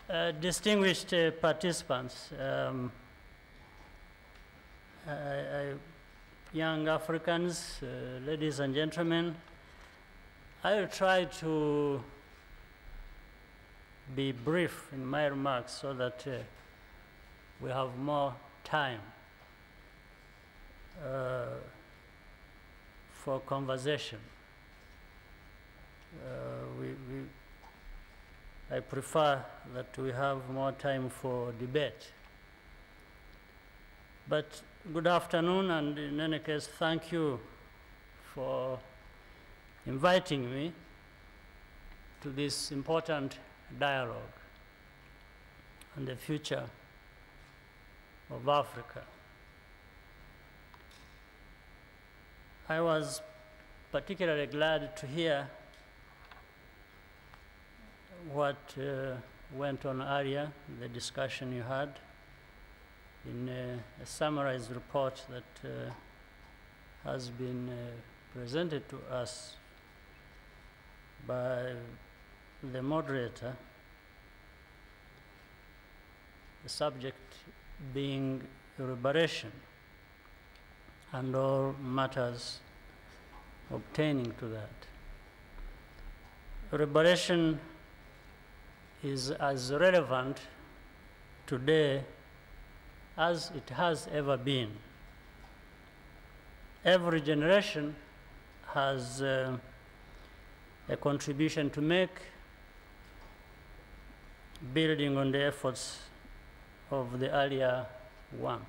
Distinguished participants, young Africans, ladies and gentlemen, I will try to be brief in my remarks so that we have more time for conversation. I prefer that we have more time for debate. But good afternoon, and in any case, thank you for inviting me to this important dialogue on the future of Africa. I was particularly glad to hear what went on earlier, the discussion you had in a summarized report that has been presented to us by the moderator, the subject being reparation and all matters obtaining to that. Reparation is as relevant today as it has ever been. Every generation has a contribution to make, building on the efforts of the earlier one.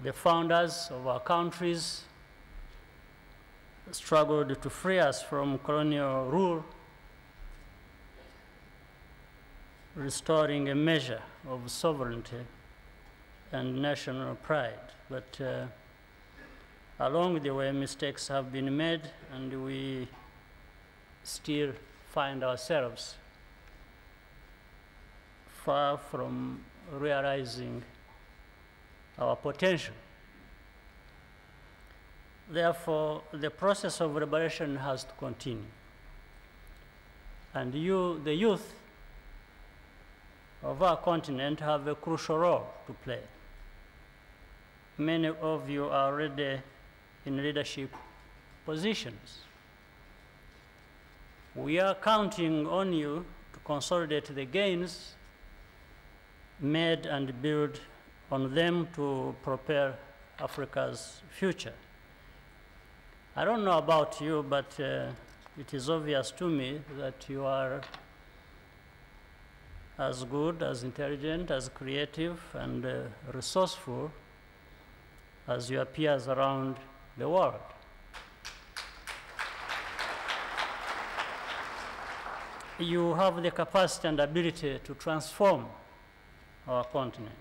The founders of our countries struggled to free us from colonial rule, restoring a measure of sovereignty and national pride. But along the way, mistakes have been made, and we still find ourselves far from realizing our potential. Therefore, the process of reparation has to continue. And you, the youth of our continent, have a crucial role to play. Many of you are already in leadership positions. We are counting on you to consolidate the gains made and build on them to propel Africa's future. I don't know about you, but it is obvious to me that you are as good, as intelligent, as creative, and resourceful as your peers around the world. You have the capacity and ability to transform our continent.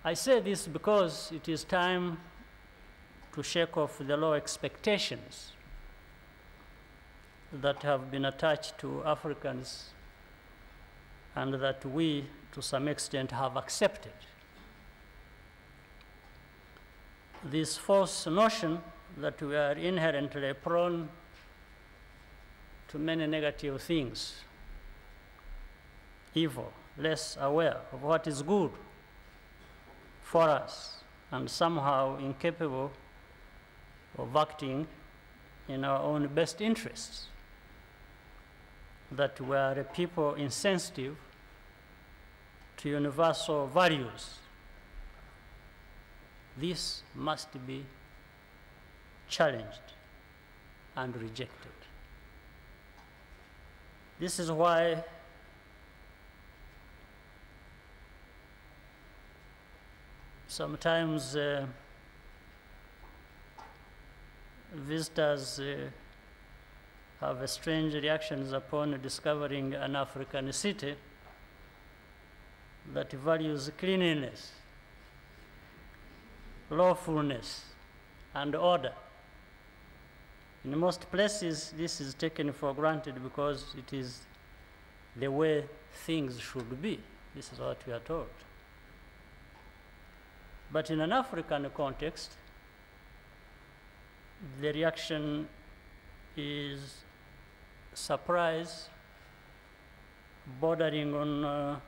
I say this because it is time to shake off the low expectations that have been attached to Africans and that we, to some extent, have accepted. This false notion that we are inherently prone to many negative things, evil, less aware of what is good for us, and somehow incapable of acting in our own best interests, that we are a people insensitive to universal values. This must be challenged and rejected. This is why sometimes visitors have strange reactions upon discovering an African city that values cleanliness, lawfulness, and order. In most places, this is taken for granted because it is the way things should be. This is what we are told. But in an African context, the reaction is surprise bordering on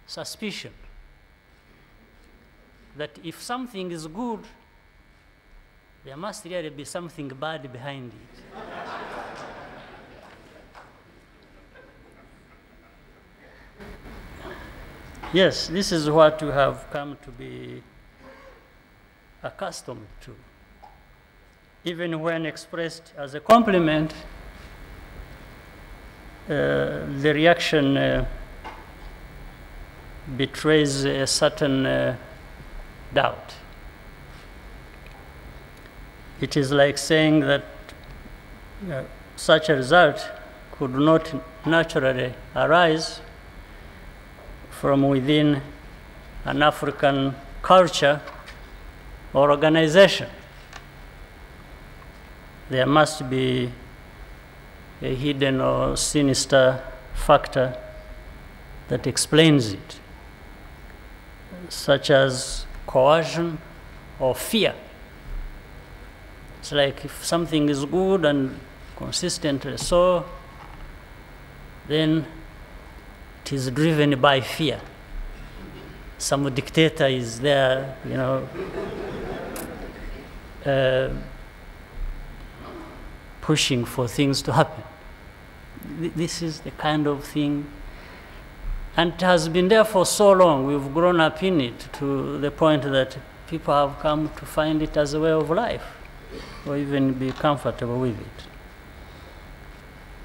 suspicion. That if something is good, there must really be something bad behind it. Yes, this is what we have come to be accustomed to. Even when expressed as a compliment, the reaction betrays a certain doubt. It is like saying that such a result could not naturally arise from within an African culture or organization. There must be a hidden or sinister factor that explains it, such as coercion or fear. It's like if something is good and consistently so, then it is driven by fear. Some dictator is there, you know, pushing for things to happen. This is the kind of thing, and it has been there for so long. We've grown up in it to the point that people have come to find it as a way of life, or even be comfortable with it.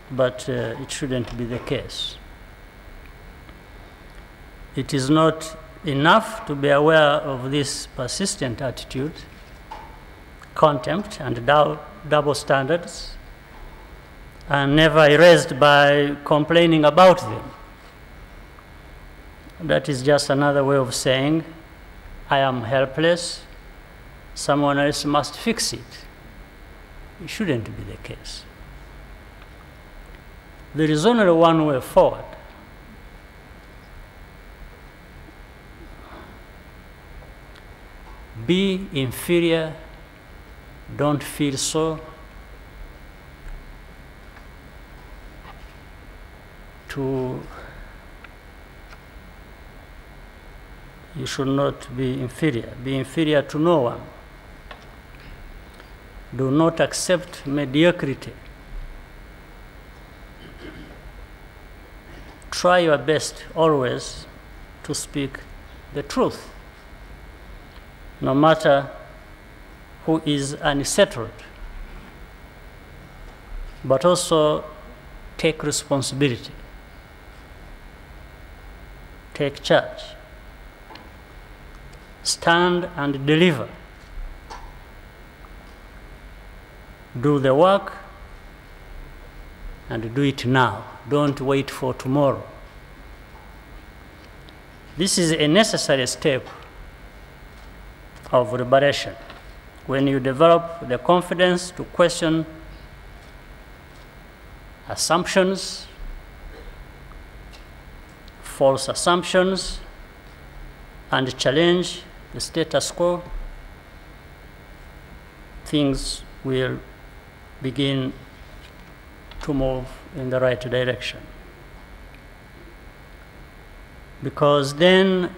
But it shouldn't be the case. It is not enough to be aware of this persistent attitude, contempt, and double standards, and never erased by complaining about them. That is just another way of saying, I am helpless, someone else must fix it. It shouldn't be the case. There is only one way forward. Be inferior, don't feel so. You should not be inferior. Be inferior to no one. Do not accept mediocrity. Try your best always to speak the truth, no matter who is unsettled. But also take responsibility. Take charge. Stand and deliver. Do the work and do it now. Don't wait for tomorrow. This is a necessary step of liberation. When you develop the confidence to question assumptions, false assumptions, and challenge the status quo, things will begin to move in the right direction. Because then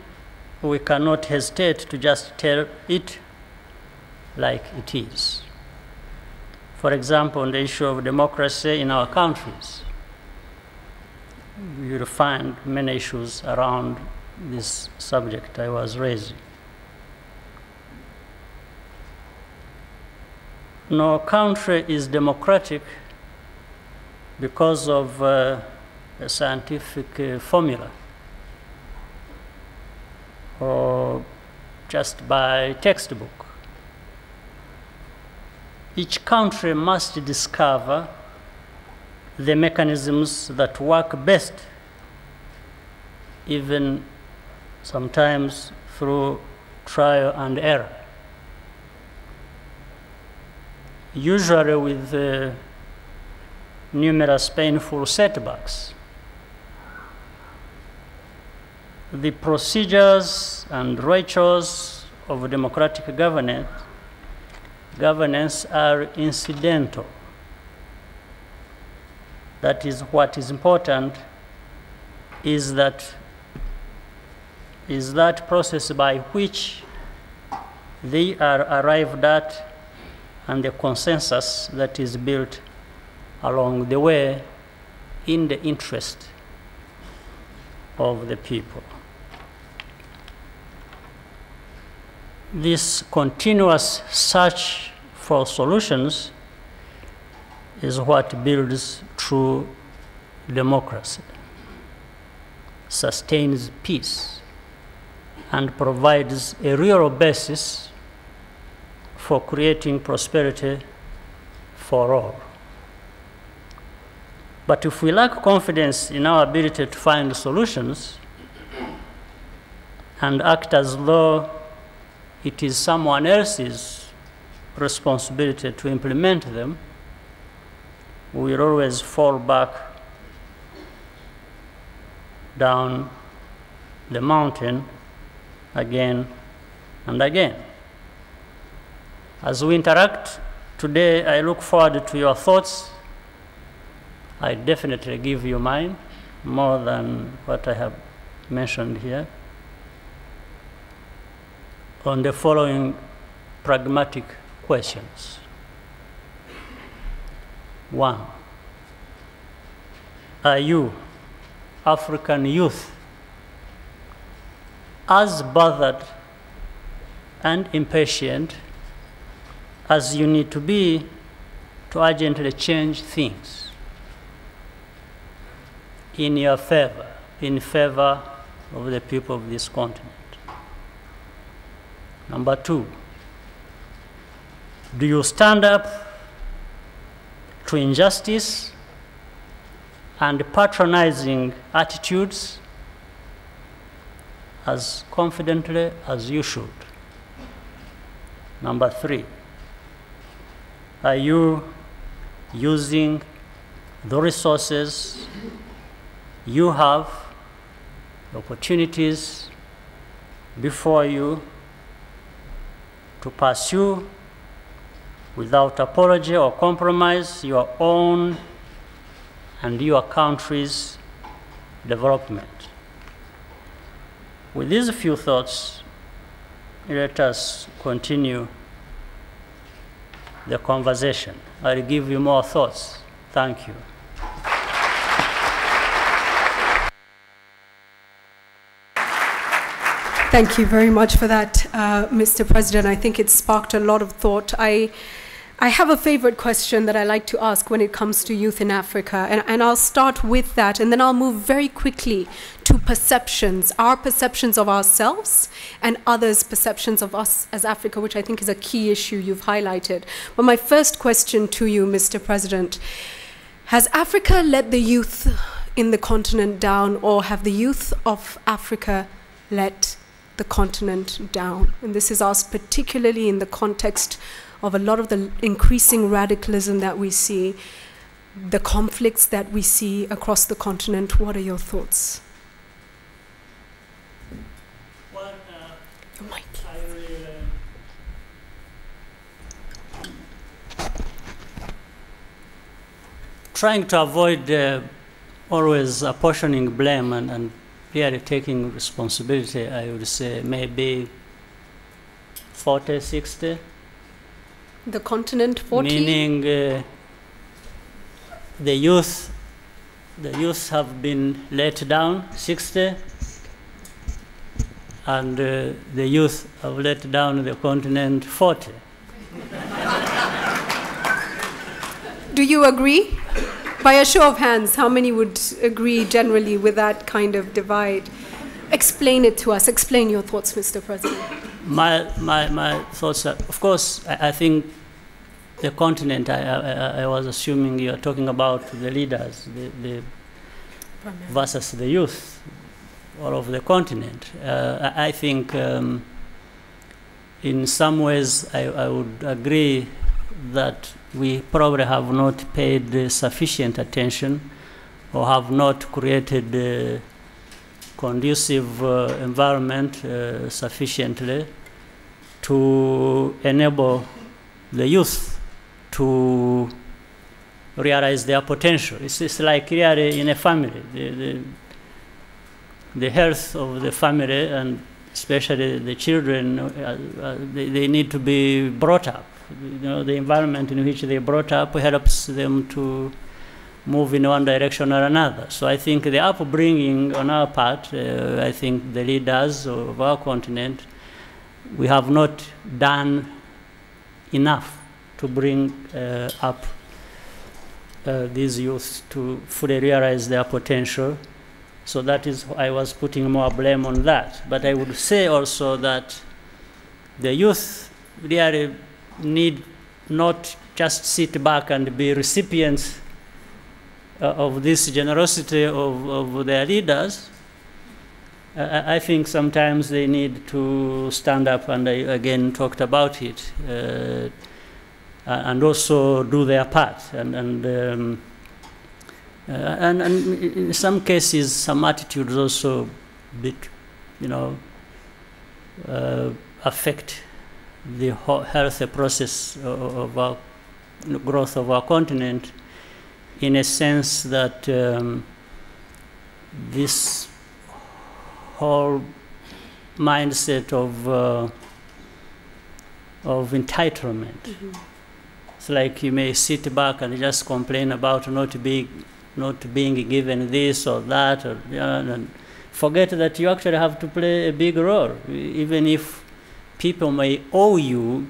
we cannot hesitate to just tell it like it is. For example, on the issue of democracy in our countries, you will find many issues around this subject I was raising. No country is democratic because of a scientific formula or just by textbook. Each country must discover the mechanisms that work best, even sometimes through trial and error. Usually with numerous painful setbacks. The procedures and rituals of democratic governance are incidental. That is what is important is that process by which they are arrived at and the consensus that is built along the way in the interest of the people. This continuous search for solutions is what builds true democracy, sustains peace, and provides a real basis for creating prosperity for all. But if we lack confidence in our ability to find solutions and act as though it is someone else's responsibility to implement them, we will always fall back down the mountain again and again. As we interact today, I look forward to your thoughts. I definitely give you mine, more than what I have mentioned here, on the following pragmatic questions. 1. Are you, African youth, as bothered and impatient as you need to be to urgently change things in your favor, in favor of the people of this continent? Number 2, do you stand up to injustice and patronizing attitudes as confidently as you should? Number 3, are you using the resources you have, the opportunities before you, to pursue without apology or compromise your own and your country's development? With these few thoughts, let us continue the conversation. I'll give you more thoughts. Thank you. Thank you very much for that, Mr. President. I think it sparked a lot of thought. I have a favorite question that I like to ask when it comes to youth in Africa, and I'll start with that, and then I'll move very quickly to perceptions, our perceptions of ourselves and others' perceptions of us as Africa, which I think is a key issue you've highlighted. But my first question to you, Mr. President, has Africa let the youth in the continent down, or have the youth of Africa let the continent down? And this is asked particularly in the context of a lot of the increasing radicalism that we see, the conflicts that we see across the continent. What are your thoughts? Well, trying to avoid always apportioning blame and really taking responsibility, I would say maybe 40, 60. The continent 40? Meaning the youth have been let down 60, and the youth have let down the continent 40. Do you agree? By a show of hands, how many would agree generally with that kind of divide? Explain it to us. Explain your thoughts, Mr. President. My thoughts are, of course, I think the continent, I was assuming you are talking about the leaders, the versus the youth, all of the continent. I think in some ways I would agree that we probably have not paid sufficient attention or have not created a conducive environment sufficiently to enable the youth to realize their potential. It's like really in a family. the health of the family, and especially the children, they need to be brought up. You know, the environment in which they brought up helps them to move in one direction or another. So I think the upbringing on our part, I think the leaders of our continent, we have not done enough to bring up these youth to fully realize their potential. So that is, I was putting more blame on that. But I would say also that the youth really need not just sit back and be recipients of this generosity of their leaders. I think sometimes they need to stand up, and I again talked about it, and also do their part. And in some cases, some attitudes also, you know, affect the healthy process of our growth of our continent, in a sense that this whole mindset of entitlement. Mm-hmm. It's like you may sit back and just complain about not being given this or that, or, you know, and forget that you actually have to play a big role, even if people may owe you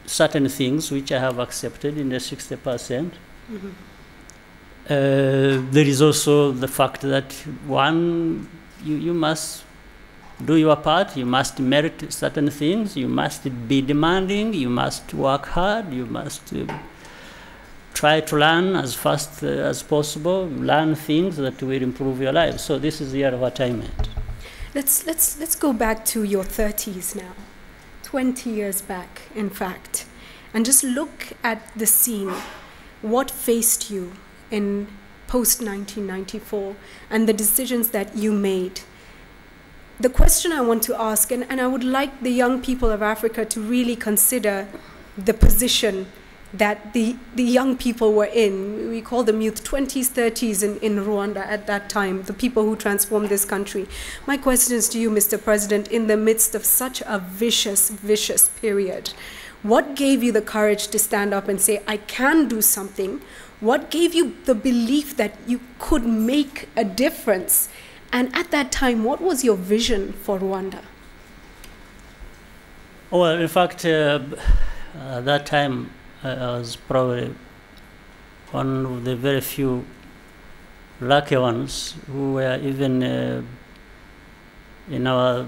certain things, which I have accepted in the 60%. Mm-hmm. There is also the fact that, one, you must do your part, you must merit certain things, you must be demanding, you must work hard, you must try to learn as fast as possible, learn things that will improve your life. So this is what I meant. Let's go back to your 30s now, 20 years back, in fact, and just look at the scene. What faced you in post-1994 and the decisions that you made? The question I want to ask, and I would like the young people of Africa to really consider the position that the young people were in. We call them youth, 20s, 30s in Rwanda at that time, the people who transformed this country. My question is to you, Mr. President, in the midst of such a vicious, vicious period, what gave you the courage to stand up and say, I can do something? What gave you the belief that you could make a difference? And at that time, what was your vision for Rwanda? Well, in fact, at that time, I was probably one of the very few lucky ones who were even in our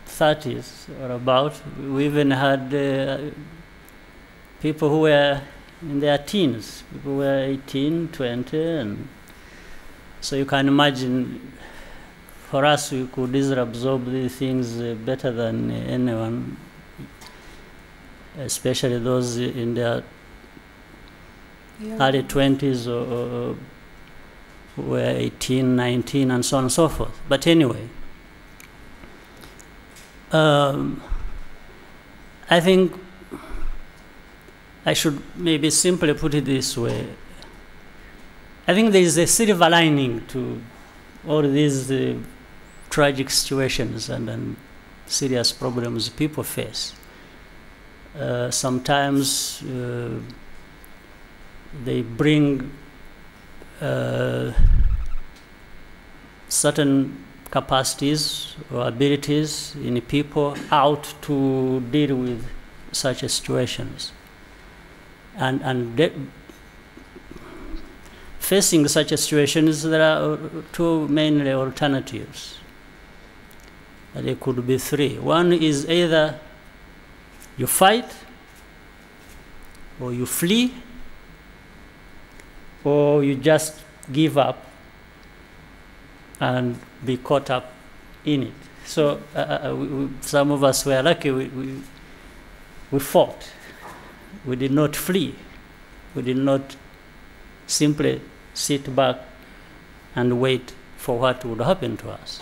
30s or about. We even had people who were in their teens. People were 18, 20, and so you can imagine, for us, we could easily absorb these things better than anyone, especially those in their early 20s or who were 18, 19, and so on and so forth. But anyway, I think I should maybe simply put it this way. I think there is a silver lining to all these tragic situations and serious problems people face. Sometimes they bring certain capacities or abilities in people out to deal with such situations. And facing such situations, there are two mainly alternatives. There could be three. One is either you fight, or you flee, or you just give up and be caught up in it. So some of us were lucky, we fought. We did not flee. We did not simply sit back and wait for what would happen to us.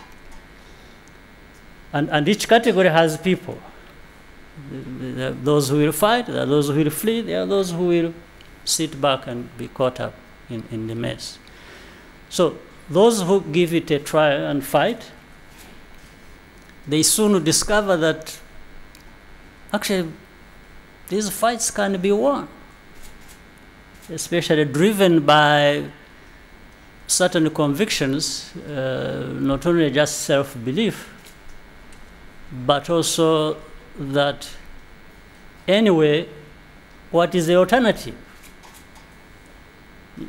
And each category has people. There are those who will fight, there are those who will flee, there are those who will sit back and be caught up in the mess. So those who give it a try and fight, they soon discover that actually these fights can be won, especially driven by certain convictions, not only just self-belief, but also that anyway, what is the alternative?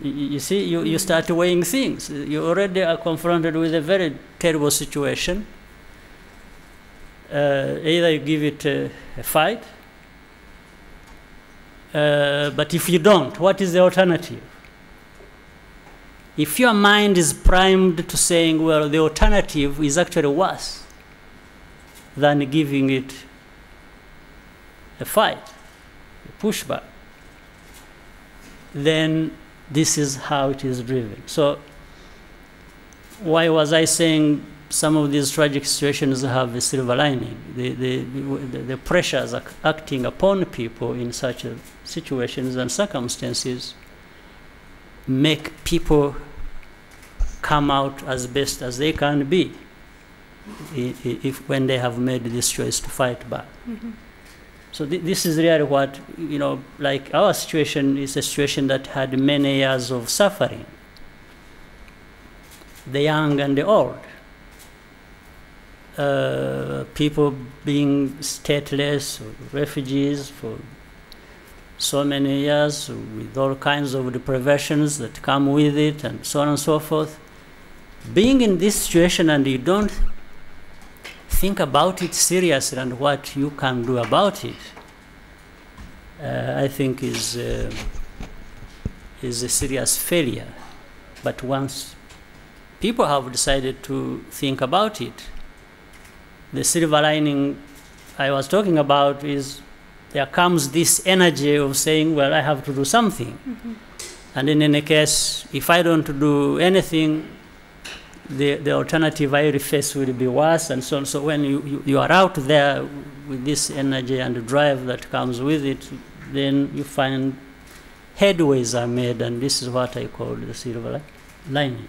You see, you start weighing things. You already are confronted with a very terrible situation. Either you give it a fight, but if you don't, what is the alternative? If your mind is primed to saying, well, the alternative is actually worse than giving it a fight, a pushback, then this is how it is driven. So why was I saying some of these tragic situations have a silver lining? The pressures acting upon people in such situations and circumstances make people come out as best as they can be when they have made this choice to fight back. Mm-hmm. So this is really what, like our situation is a situation that had many years of suffering. The young and the old. People being stateless, refugees for so many years, with all kinds of deprivations that come with it, and so on and so forth. Being in this situation and you don't think about it seriously and what you can do about it, I think is a serious failure. But once people have decided to think about it, the silver lining I was talking about is there comes this energy of saying, well, I have to do something. Mm-hmm. And in any case, if I don't do anything, the alternative I face will be worse, and so on. So when you are out there with this energy and drive that comes with it, then you find headways are made, and this is what I call the silver lining.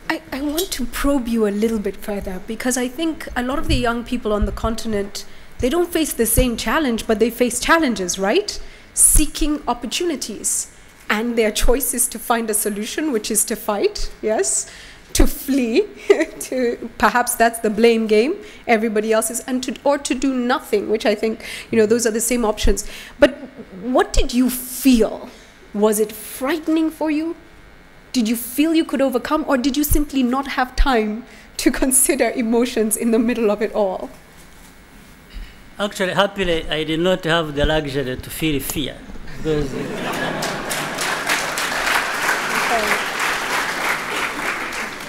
I want to probe you a little bit further, because I think a lot of the young people on the continent, they don't face the same challenge, but they face challenges, right? Seeking opportunities. And their choice is to find a solution, which is to fight, yes? To flee, perhaps that's the blame game, everybody else is, or to do nothing, which I think, those are the same options. But what did you feel? Was it frightening for you? Did you feel you could overcome, or did you simply not have time to consider emotions in the middle of it all? Actually, happily, I did not have the luxury to feel fear. Because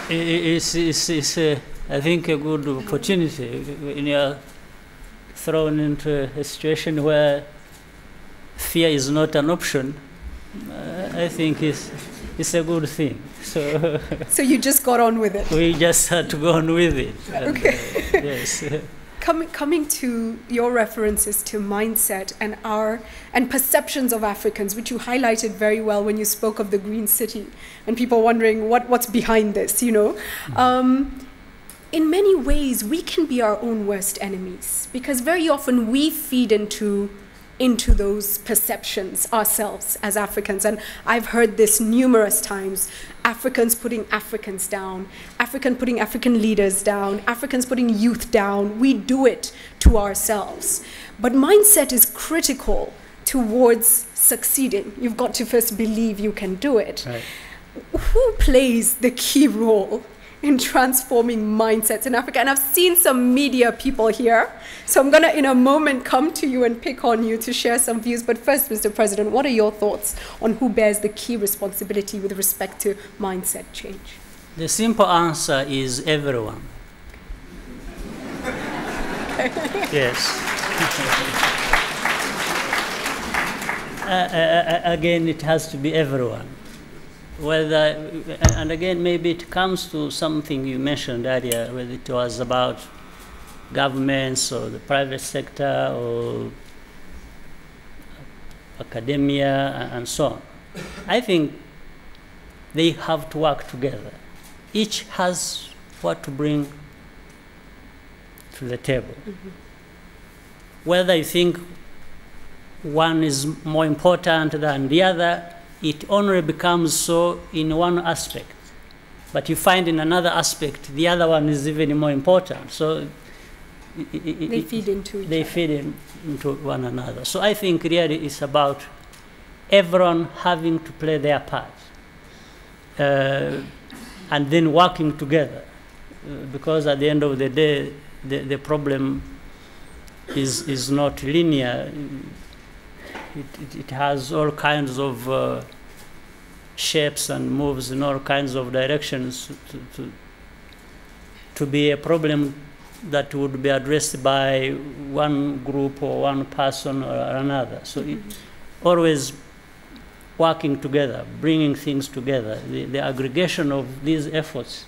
it's I think, a good opportunity when you are thrown into a situation where fear is not an option. I think it's a good thing. So you just got on with it? We just had to go on with it. Okay. Yes. Coming to your references to mindset and perceptions of Africans, which you highlighted very well when you spoke of the Green City, and people wondering what's behind this, in many ways, we can be our own worst enemies, because very often we feed into those perceptions ourselves as Africans. And I've heard this numerous times: Africans putting Africans down, African putting African leaders down, Africans putting youth down. We do it to ourselves. But mindset is critical towards succeeding. You've got to first believe you can do it. Right. Who plays the key role in transforming mindsets in Africa? And I've seen some media people here, so I'm going to, in a moment, come to you and pick on you to share some views. But first, Mr. President, what are your thoughts on who bears the key responsibility with respect to mindset change? The simple answer is everyone. Yes. Again, it has to be everyone. And again, maybe it comes to something you mentioned earlier, whether it was about governments or the private sector or academia and so on. I think they have to work together. each has what to bring to the table. Mm-hmm. Whether you think one is more important than the other, it only becomes so in one aspect. But you find in another aspect, the other one is even more important. So they feed into each other. They feed into one another. So I think really it's about everyone having to play their part and then working together. Because at the end of the day, the problem is not linear. It has all kinds of shapes and moves in all kinds of directions to be a problem that would be addressed by one group or one person or another. So always working together, bringing things together. The aggregation of these efforts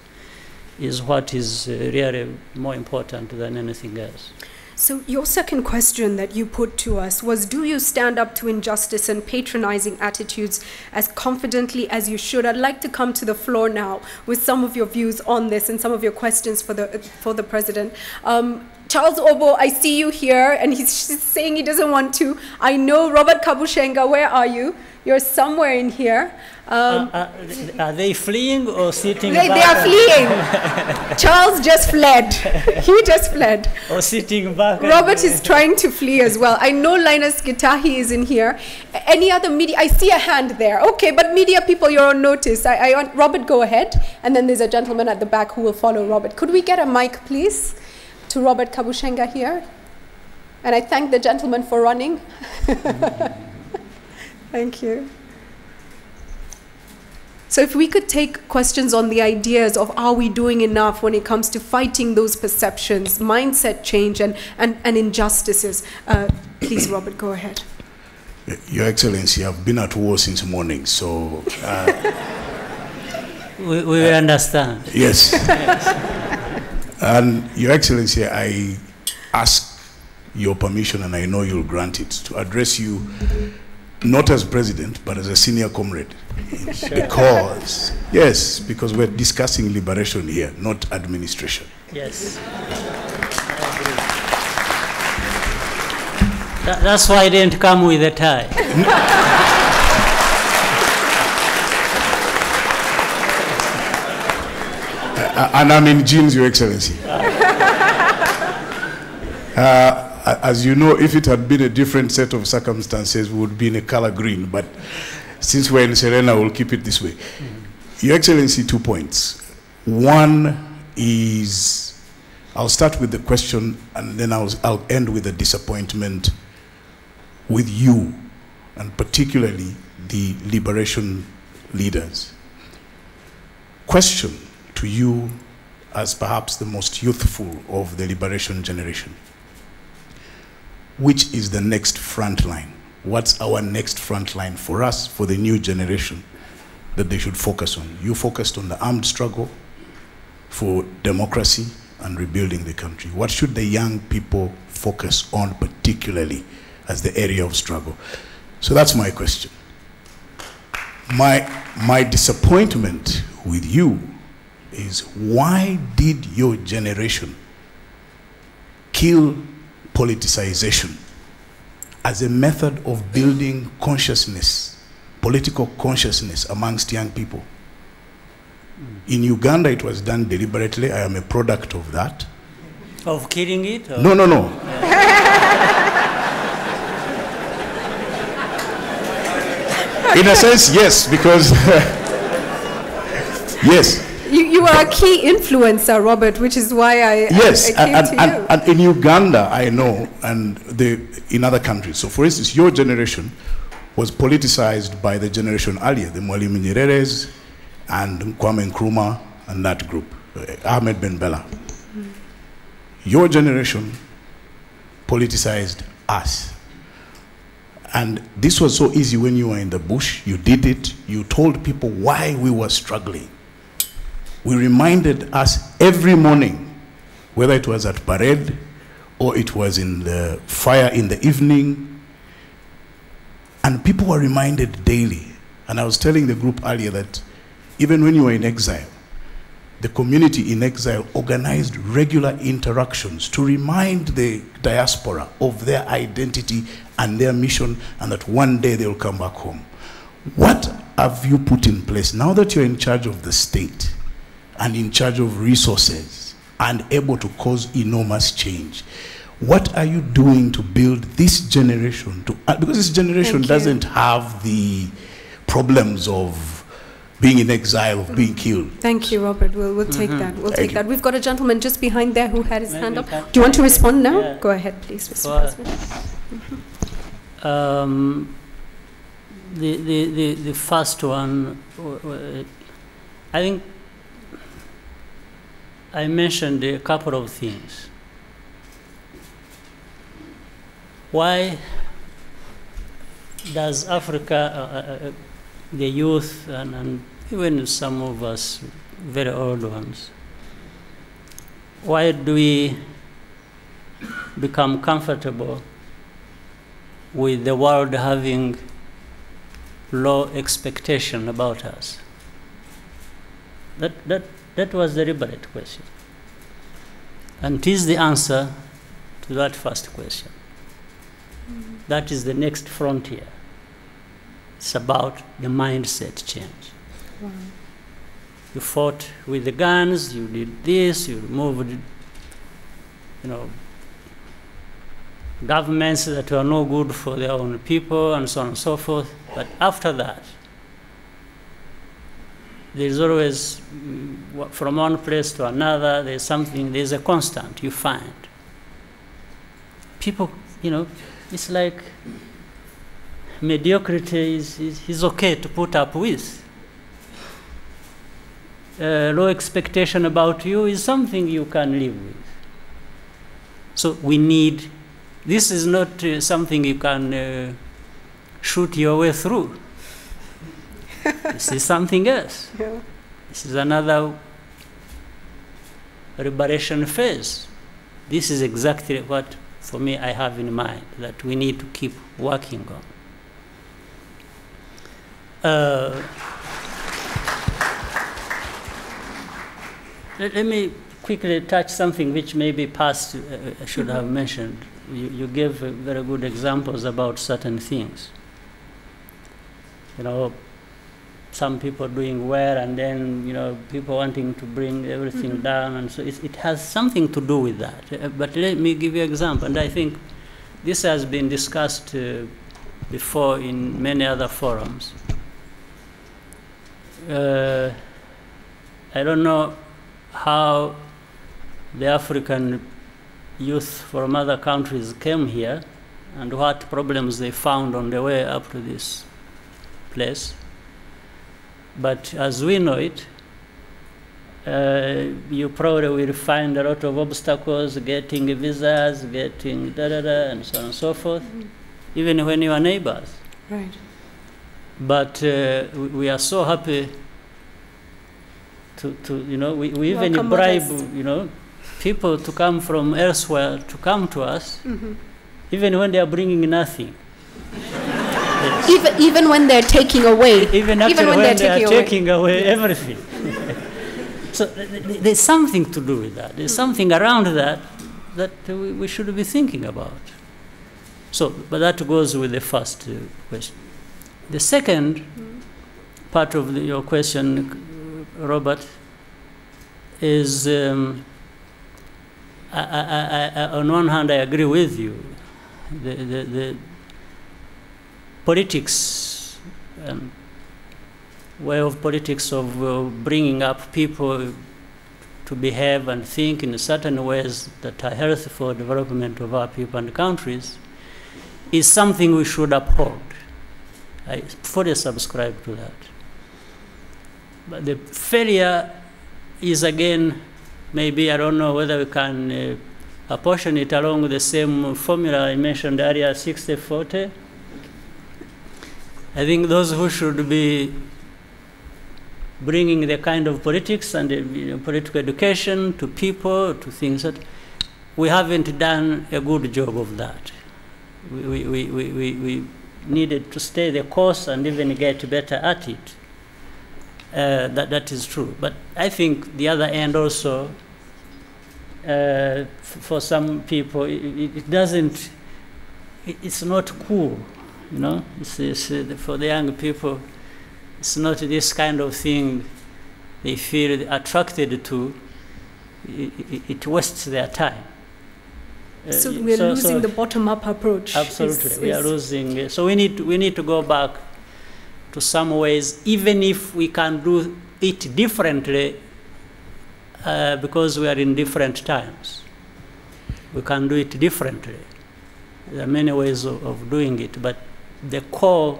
is what is really more important than anything else. So your second question that you put to us was, do you stand up to injustice and patronizing attitudes as confidently as you should? I'd like to come to the floor now with some of your views on this and some of your questions for the president. Charles Obo, I see you here, and he's saying he doesn't want to. I know. Robert Kabushenga, where are you? You're somewhere in here. Are they fleeing or sitting back? They are fleeing. Charles just fled. He just fled. Or sitting back. Robert is trying to flee as well. I know Linus Gitahi is in here. Any other media? I see a hand there. Okay, but media people, you're on notice. I want Robert, go ahead. And then there's a gentleman at the back who will follow Robert. Could we get a mic, please, to Robert Kabushenga here? And I thank the gentleman for running. Thank you. So if we could take questions on the ideas of are we doing enough when it comes to fighting those perceptions, mindset change, and injustices. Please, Robert, go ahead. Your Excellency, I've been at war since morning, so... we understand. Yes. And Your Excellency, I ask your permission, and I know you'll grant it, to address you not as president, but as a senior comrade. Sure. Because we're discussing liberation here, not administration. Yes. That's why I didn't come with a tie. And I'm in jeans, Your Excellency. As you know, if it had been a different set of circumstances, we would be in a color green. But since we're in Serena, we'll keep it this way. Your Excellency, 2 points. One is, I'll start with the question, and then I'll end with a disappointment with you, and particularly the liberation leaders. Question to you as perhaps the most youthful of the liberation generation. Which is the next front line? What's our next front line for us, for the new generation, that they should focus on? You focused on the armed struggle for democracy and rebuilding the country. What should the young people focus on particularly as the area of struggle? So that's my question. My disappointment with you is, why did your generation kill politicization as a method of building consciousness, political consciousness amongst young people? In Uganda, it was done deliberately. I am a product of that. Of killing it? Or? No. In a sense, yes, because yes. You are a key influencer, Robert, which is why I came to you. And in Uganda, I know, and in other countries. So, for instance, your generation was politicized by the generation earlier, the Mwalimu Nyerere's and Kwame Nkrumah and that group, Ahmed Ben Bella. Your generation politicized us. And this was so easy when you were in the bush. You did it. You told people why we were struggling. We reminded us every morning, whether it was at parade or it was in the fire in the evening, and people were reminded daily. And I was telling the group earlier that even when you were in exile, the community in exile organized regular interactions to remind the diaspora of their identity and their mission, and that one day they'll come back home. What have you put in place now that you're in charge of the state and in charge of resources and able to cause enormous change? What are you doing to build this generation to, because this generation doesn't have the problems of being in exile, of being killed. Thank you, Robert. We'll take that. We'll take that. We've got a gentleman just behind there who had his hand up. Do you want to respond now? Yeah. Go ahead, please, Mr. President. The first one, I think I mentioned a couple of things. Why does Africa, the youth, and even some of us very old ones, why do we become comfortable with the world having low expectation about us? That was the deliberate question. And it is the answer to that first question. That is the next frontier. It's about the mindset change. Wow. You fought with the guns, you did this, you removed, governments that were no good for their own people, and so on and so forth. But after that, there's always, from one place to another, there's a constant you find. People, it's like mediocrity is okay to put up with. Low expectation about you is something you can live with. So this is not something you can shoot your way through. This is something else. Yeah. This is another reparation phase. This is exactly what, for me, I have in mind, that we need to keep working on. Let me quickly touch something which maybe past I should have mentioned. You gave very good examples about certain things. Some people doing well, and then people wanting to bring everything down, and so it has something to do with that. But let me give you an example, and I think this has been discussed before in many other forums. I don't know how the African youth from other countries came here and what problems they found on the way up to this place. But as we know it, you probably will find a lot of obstacles, getting visas, getting and so on and so forth, even when you are neighbors. Right. But we are so happy to we even bribe, people to come from elsewhere to come to us, even when they are bringing nothing. Yes. Even when they're taking away. Even when they are taking away everything. So there's something to do with that. There's something around that we should be thinking about. So, but that goes with the first question. The second part of your question, Robert, is on one hand I agree with you. The politics, way of politics of bringing up people to behave and think in certain ways that are healthy for development of our people and countries is something we should uphold. I fully subscribe to that. But the failure is, again, maybe I don't know whether we can apportion it along the same formula I mentioned earlier, 60-40. I think those who should be bringing the kind of politics and political education to people, to things that we haven't done a good job of that. We needed to stay the course and even get better at it. that is true. But I think the other end also, for some people, it doesn't, it's not cool, you know. It's, for the young people, it's not this kind of thing they feel attracted to. It wastes their time. So we're losing the bottom-up approach. Absolutely, we are losing. So we need to go back to some ways, even if we can do it differently, because we are in different times. We can do it differently. There are many ways of doing it, but the core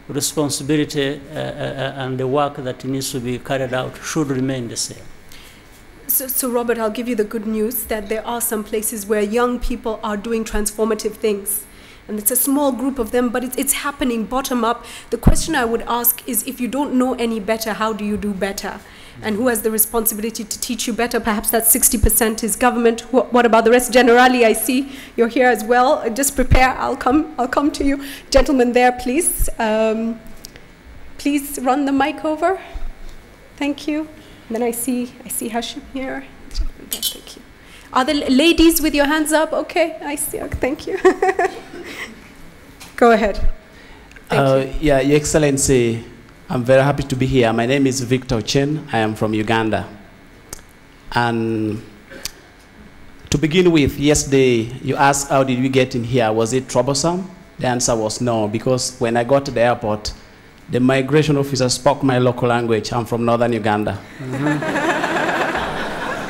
responsibility and the work that needs to be carried out should remain the same. So Robert, I'll give you the good news that there are some places where young people are doing transformative things. And it's a small group of them, but it's happening bottom up. The question I would ask is, if you don't know any better, how do you do better? And who has the responsibility to teach you better? Perhaps that 60% is government. What about the rest? Generally, I see you're here as well. Just prepare, I'll come to you. Gentlemen there, please. Please run the mic over. Thank you. And then I see Hashim here. Thank you. Are the ladies with your hands up? Okay, I see. Okay, thank you. Go ahead. Thank you. Yeah, Your Excellency, I'm very happy to be here. My name is Victor Chen. I am from Uganda. And to begin with, yesterday you asked how did we get in here? Was it troublesome? The answer was no, because when I got to the airport, the migration officer spoke my local language. I'm from northern Uganda.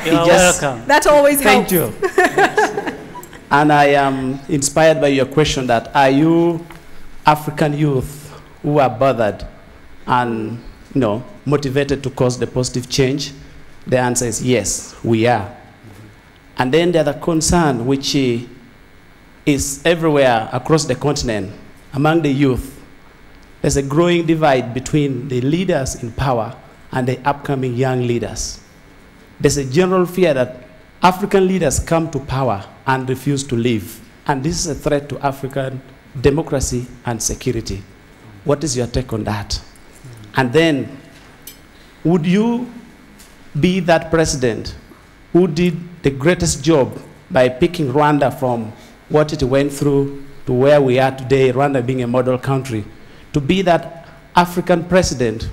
You're welcome. That always helps. Thank you. And I am inspired by your question that, are you African youth who are bothered and motivated to cause the positive change? The answer is yes, we are. And then the other concern, which is everywhere across the continent, among the youth, there's a growing divide between the leaders in power and the upcoming young leaders. There's a general fear that African leaders come to power and refuse to leave. And this is a threat to African democracy and security. What is your take on that? And then, would you be that president who did the greatest job by picking Rwanda from what it went through to where we are today, Rwanda being a model country, to be that African president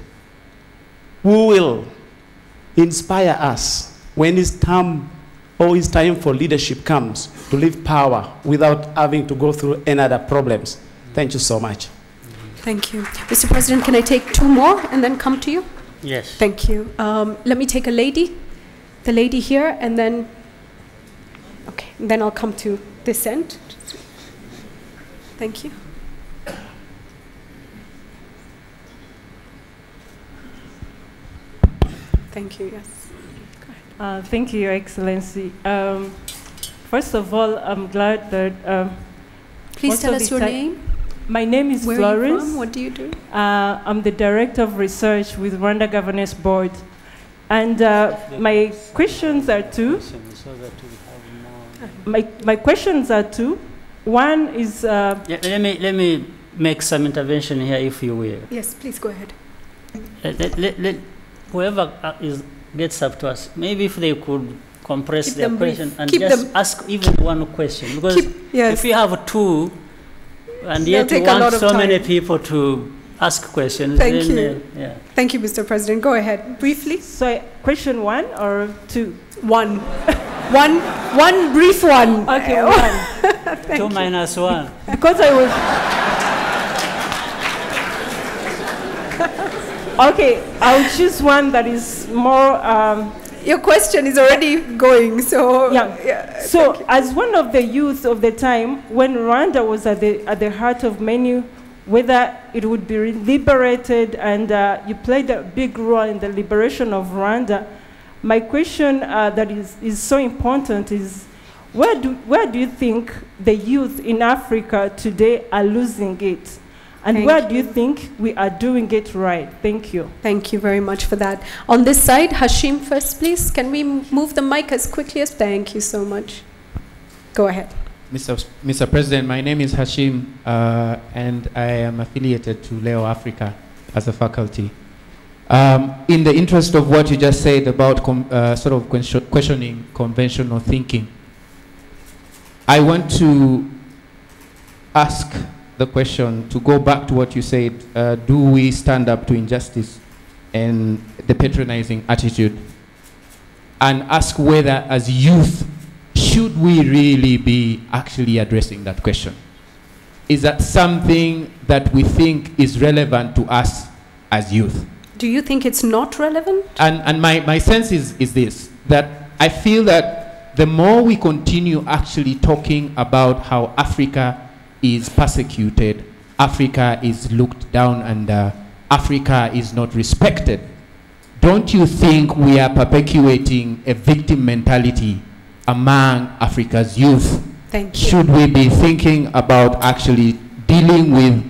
who will inspire us when his time for leadership comes, to leave power without having to go through any other problems? Thank you so much. Thank you. Mr. President, can I take two more and then come to you? Yes. Thank you. Let me take a lady, the lady here, and then, okay, and then I'll come to this end. Thank you. Thank you, yes. Thank you, Your Excellency. First of all, I'm glad that... Please tell us your name. My name is Florence. Where are you from? What do you do? I'm the Director of Research with Rwanda Governance Board. And my questions are two. My questions are two. One is... let me make some intervention here, if you will. Yes, please go ahead. Whoever gets up to us, maybe if they could compress their question and just ask even one question. Because if you have two, and yet you want so many people to ask questions. Thank you. Thank you, Mr. President. Go ahead, briefly. So, question one or two? One. one brief one. Okay, one. 2 minus 1. Because I was... Okay, I'll choose one that is more... Your question is already going, so... Yeah. So, as one of the youth of the time, when Rwanda was at the heart of many, whether it would be liberated, and you played a big role in the liberation of Rwanda, my question that is so important is, where do you think the youth in Africa today are losing it? And where do you think we are doing it right? Thank you. Thank you very much for that. On this side, Hashim first, please. Can we move the mic as quickly as... Thank you so much. Go ahead. Mr. President, my name is Hashim, and I am affiliated to Leo Africa as a faculty. In the interest of what you just said about sort of questioning conventional thinking, I want to ask the question, to go back to what you said, do we stand up to injustice and the patronizing attitude, and ask whether as youth, should we really be actually addressing that question? Is that something that we think is relevant to us as youth? Do you think it's not relevant? And my sense is this, that I feel that the more we continue actually talking about how Africa is persecuted, Africa is looked down, and Africa is not respected, don't you think we are perpetuating a victim mentality among Africa's youth? Thank you. Should we be thinking about actually dealing with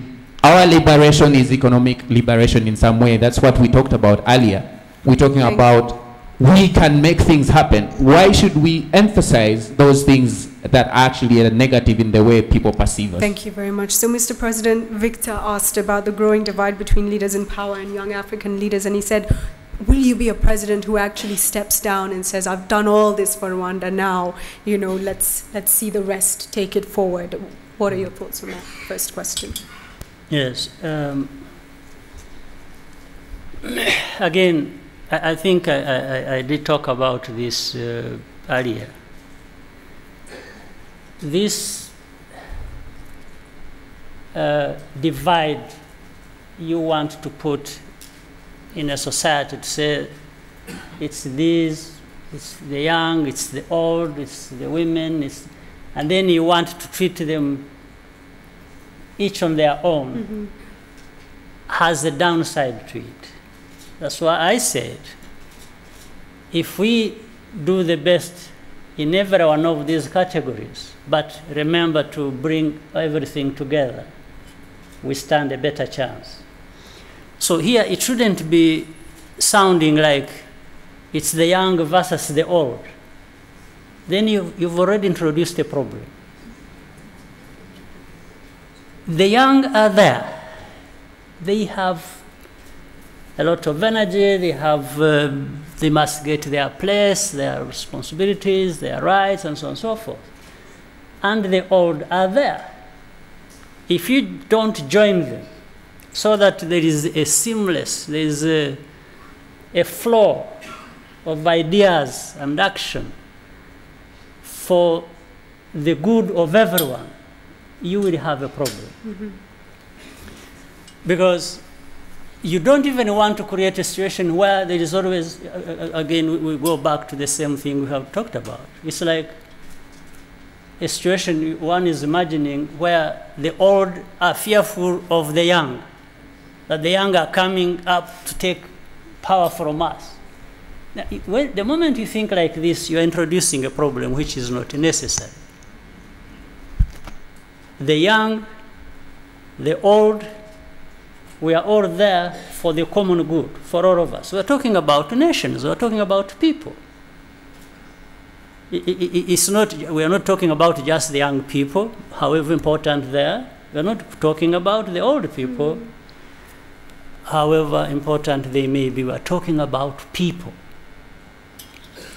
our liberation is economic liberation in some way? That's what we talked about earlier. We're talking about we can make things happen. Why should we emphasize those things that actually are negative in the way people perceive us? Thank you very much. So, Mr. President, Victor asked about the growing divide between leaders in power and young African leaders, and he said, will you be a president who actually steps down and says, I've done all this for Rwanda now, you know, let's see the rest, take it forward? What are your thoughts on that first question? Yes. Again, I think I did talk about this earlier. This divide you want to put in a society, to say it's these, it's the young, it's the old, it's the women, and then you want to treat them each on their own, has a downside to it. That's why I said, if we do the best in every one of these categories, but remember to bring everything together, we stand a better chance. So here it shouldn't be sounding like it's the young versus the old. Then you've already introduced a problem. The young are there. They have a lot of energy. They must get their place, their responsibilities, their rights, and so on and so forth. And the old are there. If you don't join them, so that there is a seamless, there is a flow of ideas and action for the good of everyone, you will have a problem. Because you don't even want to create a situation where there is always, again, we go back to the same thing we have talked about. It's like a situation one is imagining where the old are fearful of the young, that the young are coming up to take power from us. Now, the moment you think like this, you're introducing a problem which is not necessary. The young, the old, we are all there for the common good, for all of us. We're talking about nations, we're talking about people. We are not talking about just the young people, however important they are. We're not talking about the old people, however important they may be. We're talking about people.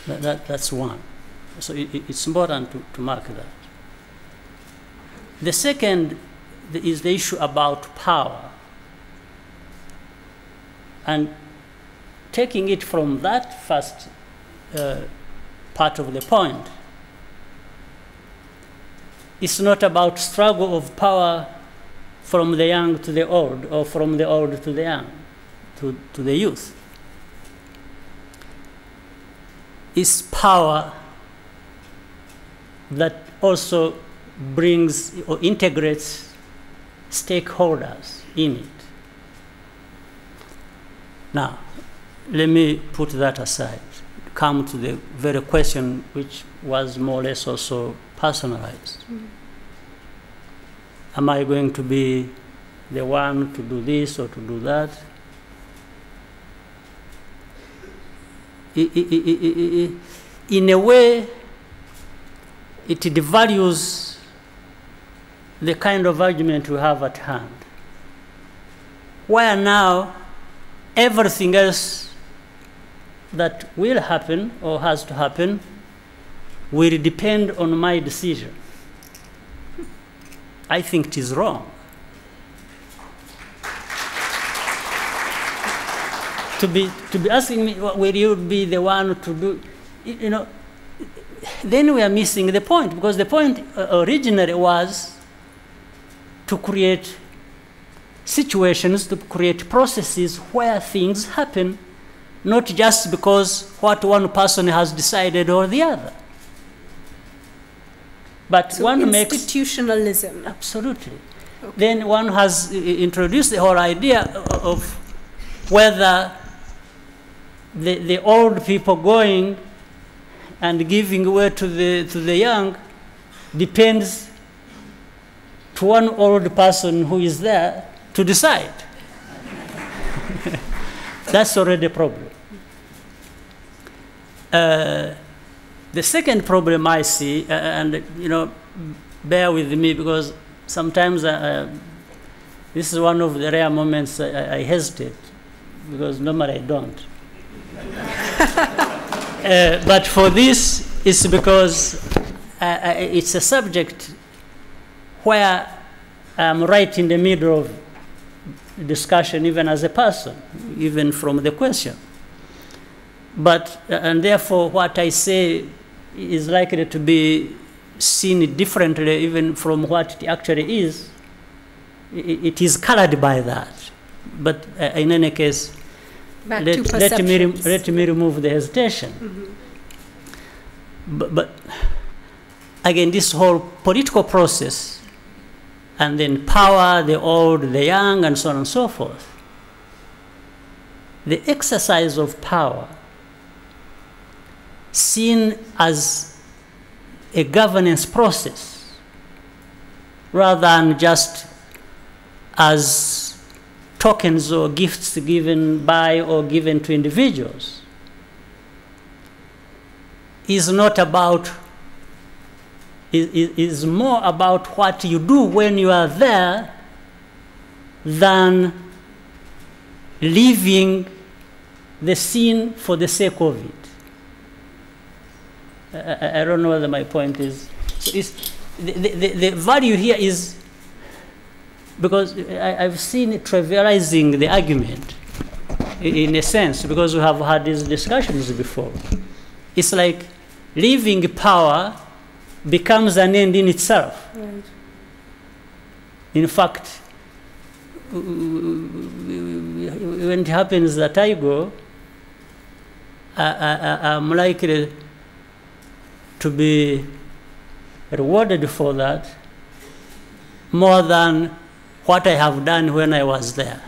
That's one. So it's important to mark that. The second is the issue about power. And taking it from that first part of the point, it's not about struggle of power from the young to the old, or from the old to the young, to the youth. It's power that also brings or integrates stakeholders in it. Now, let me put that aside, come to the very question which was more or less also personalized. Am I going to be the one to do this or to do that? In a way, it devalues the kind of argument we have at hand, where now everything else that will happen or has to happen will depend on my decision. I think it is wrong. To be asking me, will you be the one to do, you know, then we are missing the point, because the point originally was to create situations, to create processes where things happen, not just because what one person has decided or the other. But so one makes institutionalism. Absolutely. Okay. Then one has introduced the whole idea of whether the old people going and giving way to the young depends to one old person who is there to decide. That's already a problem. The second problem I see, and you know, bear with me because sometimes this is one of the rare moments I hesitate, because normally I don't. But for this, it's because it's a subject where I'm right in the middle of discussion, even as a person, even from the question. But, and therefore, what I say is likely to be seen differently even from what it actually is. It is colored by that. But in any case, let me remove the hesitation. Mm-hmm. But again, this whole political process, and then power, the old, the young, and so on and so forth. The exercise of power, seen as a governance process, rather than just as tokens or gifts given by or given to individuals, is not about, is more about what you do when you are there than leaving the scene for the sake of it. I don't know whether my point is. So the value here is, because I've seen it trivializing the argument in a sense, because we have had these discussions before. It's like leaving power becomes an end in itself. Right. In fact, when it happens that I go, I'm likely to be rewarded for that more than what I have done when I was there.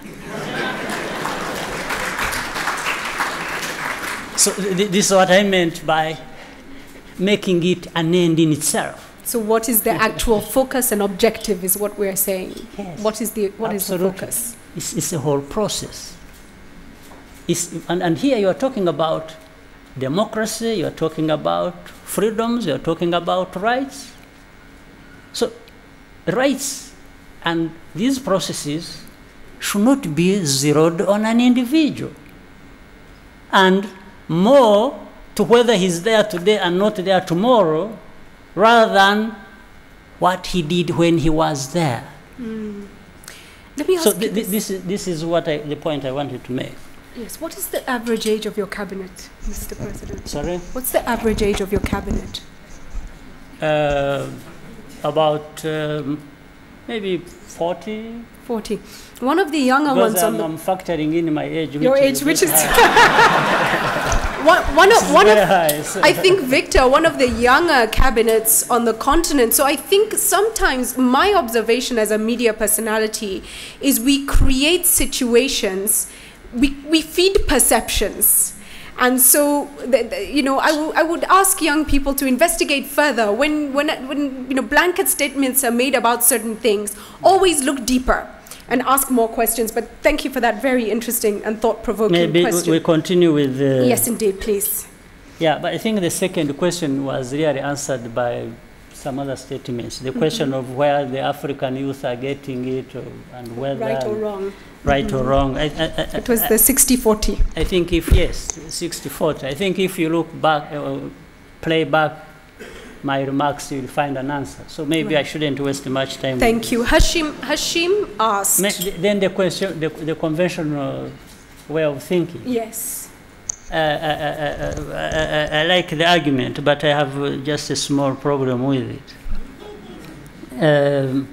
So this is what I meant by making it an end in itself. So what is the actual focus and objective is what we're saying. Yes. What is the focus? It's a whole process. And here you are talking about democracy, you are talking about freedoms, you are talking about rights. So rights and these processes should not be zeroed on an individual, and more to whether he's there today and not there tomorrow, rather than what he did when he was there. Let me ask so you this is what the point I wanted to make. Yes. What is the average age of your cabinet, Mr. President? Sorry? What's the average age of your cabinet? About maybe 40. 40. One of the younger because ones I'm factoring in my age. Your age, which is I think, Victor, one of the younger cabinets on the continent. So I think sometimes my observation as a media personality is we create situations, we feed perceptions. And so, you know, I would ask young people to investigate further. When you know, blanket statements are made about certain things, always look deeper and ask more questions. But thank you for that very interesting and thought-provoking question. Maybe we continue with yes, indeed, please. Yeah, but I think the second question was really answered by some other statements. The question of where the African youth are getting it, and whether right or wrong. Right or wrong. It was the 60-40. I think if, yes, 60-40. I think if you look back, play back my remarks, you'll find an answer. So maybe I shouldn't waste much time. Thank you. Hashim asked. Then the question, the conventional way of thinking. Yes. I like the argument, but I have just a small problem with it.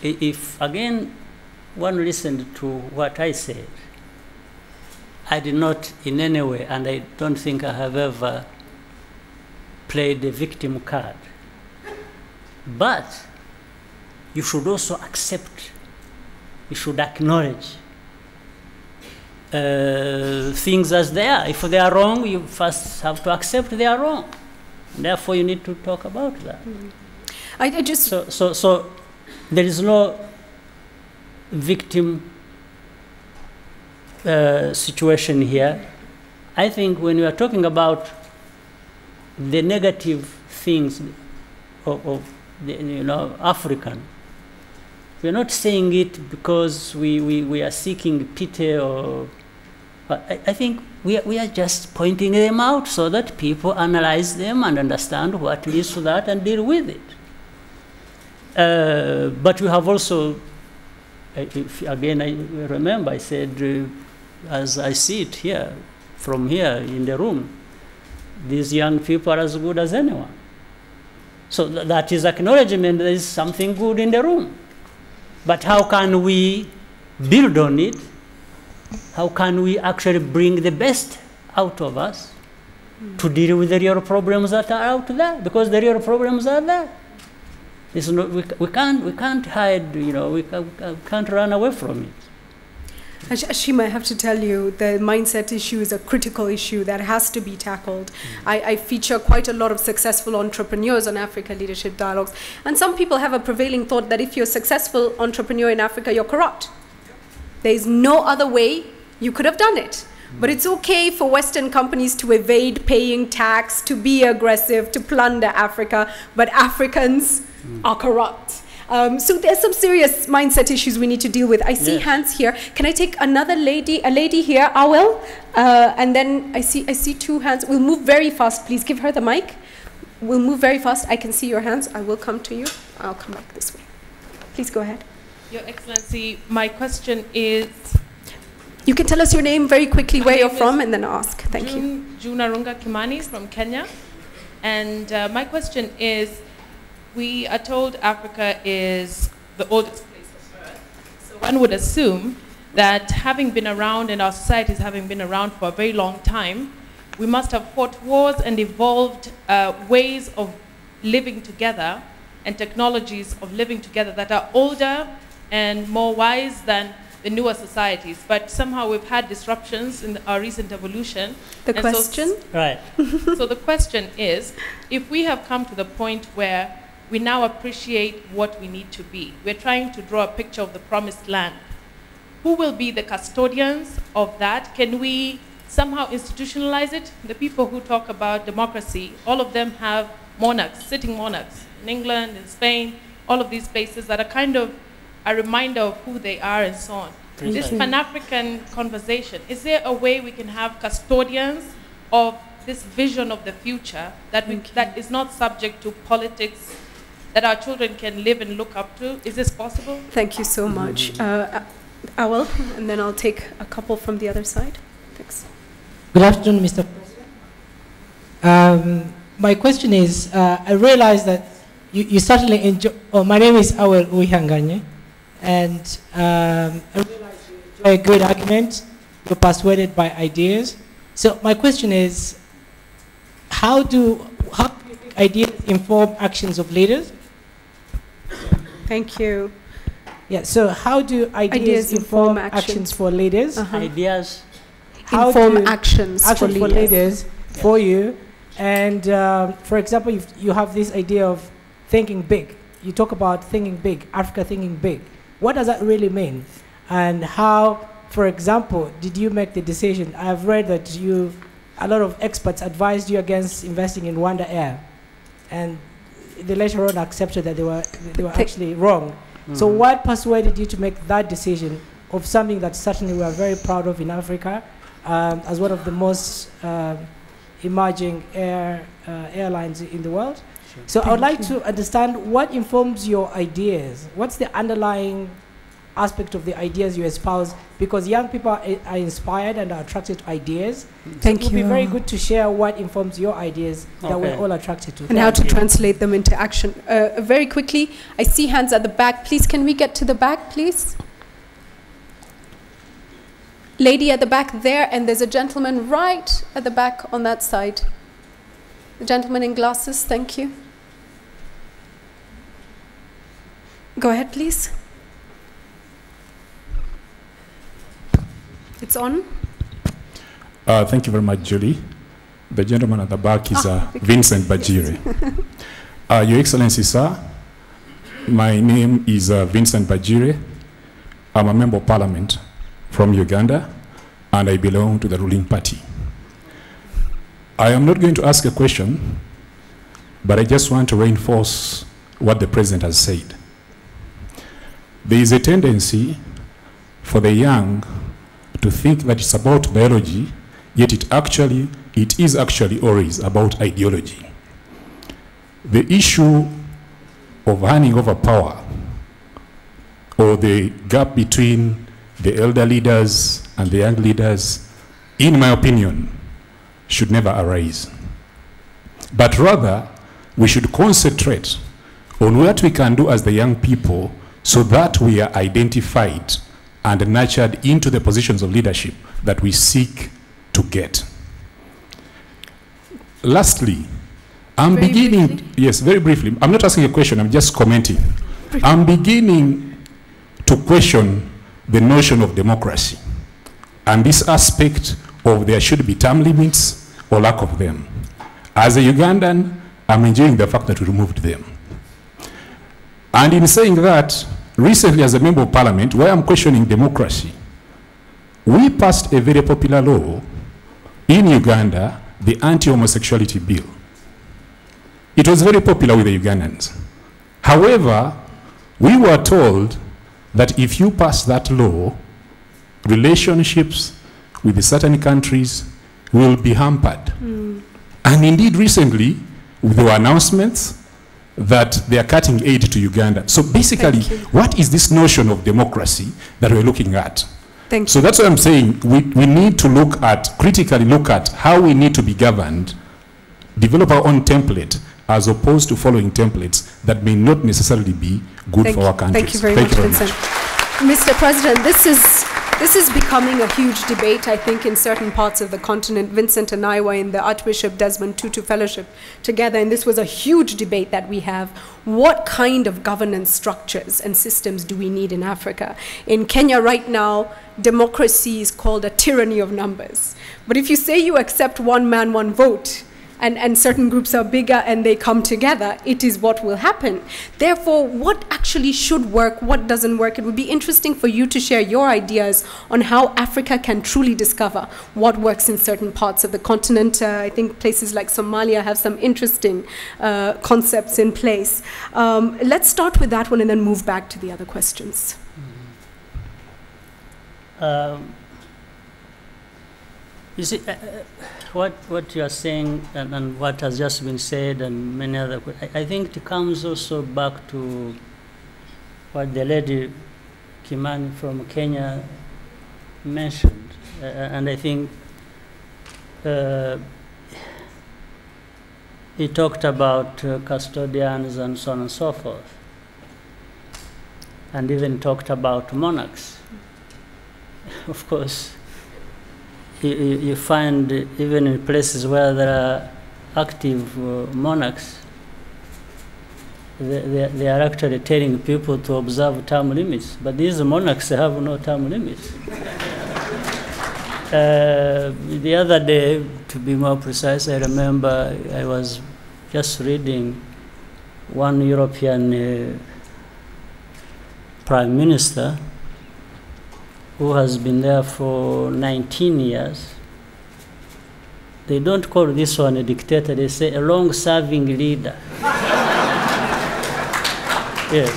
If, again, one listened to what I said, I did not in any way, and I don't think I have ever played the victim card. But you should also accept, you should acknowledge things as they are. If they are wrong, you first have to accept they are wrong. Therefore, you need to talk about that. I just so there is no victim situation here. I think when we are talking about the negative things of the, African, we are not saying it because we are seeking pity or. But I think we are just pointing them out so that people analyze them and understand what leads to that and deal with it. But we have also, again, I remember I said, as I see it here, from here in the room, these young people are as good as anyone. So that is acknowledgement there is something good in the room. But how can we build on it? How can we actually bring the best out of us to deal with the real problems that are out there? Because the real problems are there. We can't hide, we can't run away from it. Hashim, I have to tell you, the mindset issue is a critical issue that has to be tackled. I feature quite a lot of successful entrepreneurs on Africa Leadership Dialogues, and some people have a prevailing thought that if you're a successful entrepreneur in Africa, you're corrupt. There is no other way you could have done it. But it's okay for Western companies to evade paying tax, to be aggressive, to plunder Africa, but Africans are corrupt. So there's some serious mindset issues we need to deal with. I see hands here. Can I take another lady, a lady here, Awel? And then I see two hands. We'll move very fast. Please give her the mic. We'll move very fast. I can see your hands. I will come to you. I'll come back this way. Please go ahead. Your Excellency, my question is... You can tell us your name very quickly, where you're from, and then ask. Thank you. Junarunga Kimani from Kenya. And my question is, we are told Africa is the oldest place on earth. So one would assume that having been around, and our societies having been around for a very long time, we must have fought wars and evolved ways of living together and technologies of living together that are older and more wise than the newer societies. But somehow we've had disruptions in our recent evolution. The question? Right. So the question is, if we have come to the point where we now appreciate what we need to be, we're trying to draw a picture of the promised land, who will be the custodians of that? Can we somehow institutionalize it? The people who talk about democracy, all of them have monarchs, sitting monarchs, in England, in Spain, all of these places that are kind of a reminder of who they are and so on. This Pan-African conversation, is there a way we can have custodians of this vision of the future that, that is not subject to politics, that our children can live and look up to? Is this possible? Thank you so much. Awel, and then I'll take a couple from the other side. Thanks. Good afternoon, Mr. President. My question is, I realize that you certainly enjoy, my name is Awel Uihanganye, and I realize you enjoy a good argument, you're persuaded by ideas. So my question is, how do you think ideas inform actions of leaders? Thank you. Yeah, so how do ideas inform actions for leaders? Ideas inform actions for leaders for you. And for example, if you have this idea of thinking big, you talk about thinking big, Africa thinking big. What does that really mean? And how, for example, did you make the decision? I've read that a lot of experts advised you against investing in RwandaAir. and they later on accepted that they were actually wrong. So what persuaded you to make that decision of something that certainly we are very proud of in Africa, as one of the most emerging airlines in the world? Sure. So I would like to understand what informs your ideas. What's the underlying aspect of the ideas you espouse? Because young people are inspired and are attracted to ideas. Thank you. It would be very good to share what informs your ideas that we're all attracted to. And how to translate them into action. Very quickly, I see hands at the back. Please, can we get to the back, please? Lady at the back there, and there's a gentleman right at the back on that side. The gentleman in glasses, thank you. Go ahead, please. It's on. Thank you very much, Julie. The gentleman at the back is Vincent Bajire. Your Excellency, sir, my name is Vincent Bajire. I'm a member of Parliament from Uganda, and I belong to the ruling party. I am not going to ask a question, but I just want to reinforce what the President has said. There is a tendency for the young to think that it's about biology, yet it is actually always about ideology. The issue of handing over power, or the gap between the elder leaders and the young leaders, in my opinion, should never arise. But rather, we should concentrate on what we can do as the young people so that we are identified and nurtured into the positions of leadership that we seek to get. Lastly, I'm beginning, yes, very briefly, I'm not asking a question, I'm just commenting. I'm beginning to question the notion of democracy and this aspect of there should be term limits or lack of them. As a Ugandan, I'm enjoying the fact that we removed them. And in saying that, recently as a member of Parliament, where I'm questioning democracy, we passed a very popular law in Uganda, the anti-homosexuality bill. It was very popular with the Ugandans. However, we were told that if you pass that law, relationships with certain countries will be hampered. And indeed, recently, there were announcements that they are cutting aid to Uganda. So basically, what is this notion of democracy that we're looking at? So that's what I'm saying. We need to look at, critically look at how we need to be governed, develop our own template, as opposed to following templates that may not necessarily be good for our countries. Thank you very much, Vincent. Mr. President, this is becoming a huge debate, I think, in certain parts of the continent. Vincent and I were in the Archbishop Desmond Tutu Fellowship together, and this was a huge debate that we have. What kind of governance structures and systems do we need in Africa? In Kenya right now, democracy is called a tyranny of numbers. But if you say you accept one man, one vote, and certain groups are bigger and they come together, it is what will happen. Therefore, what actually should work, what doesn't work? It would be interesting for you to share your ideas on how Africa can truly discover what works in certain parts of the continent. I think places like Somalia have some interesting concepts in place. Let's start with that one and then move back to the other questions. You see, what you are saying and what has just been said and many other, I think it comes also back to what the lady Kimani from Kenya mentioned. And I think he talked about custodians and so on and so forth, and even talked about monarchs. Of course, you find even in places where there are active monarchs, they are actually telling people to observe term limits. But these monarchs have no term limits. The other day, to be more precise, I remember I was just reading one European prime minister who has been there for 19 years. They don't call this one a dictator, they say a long-serving leader. Yes.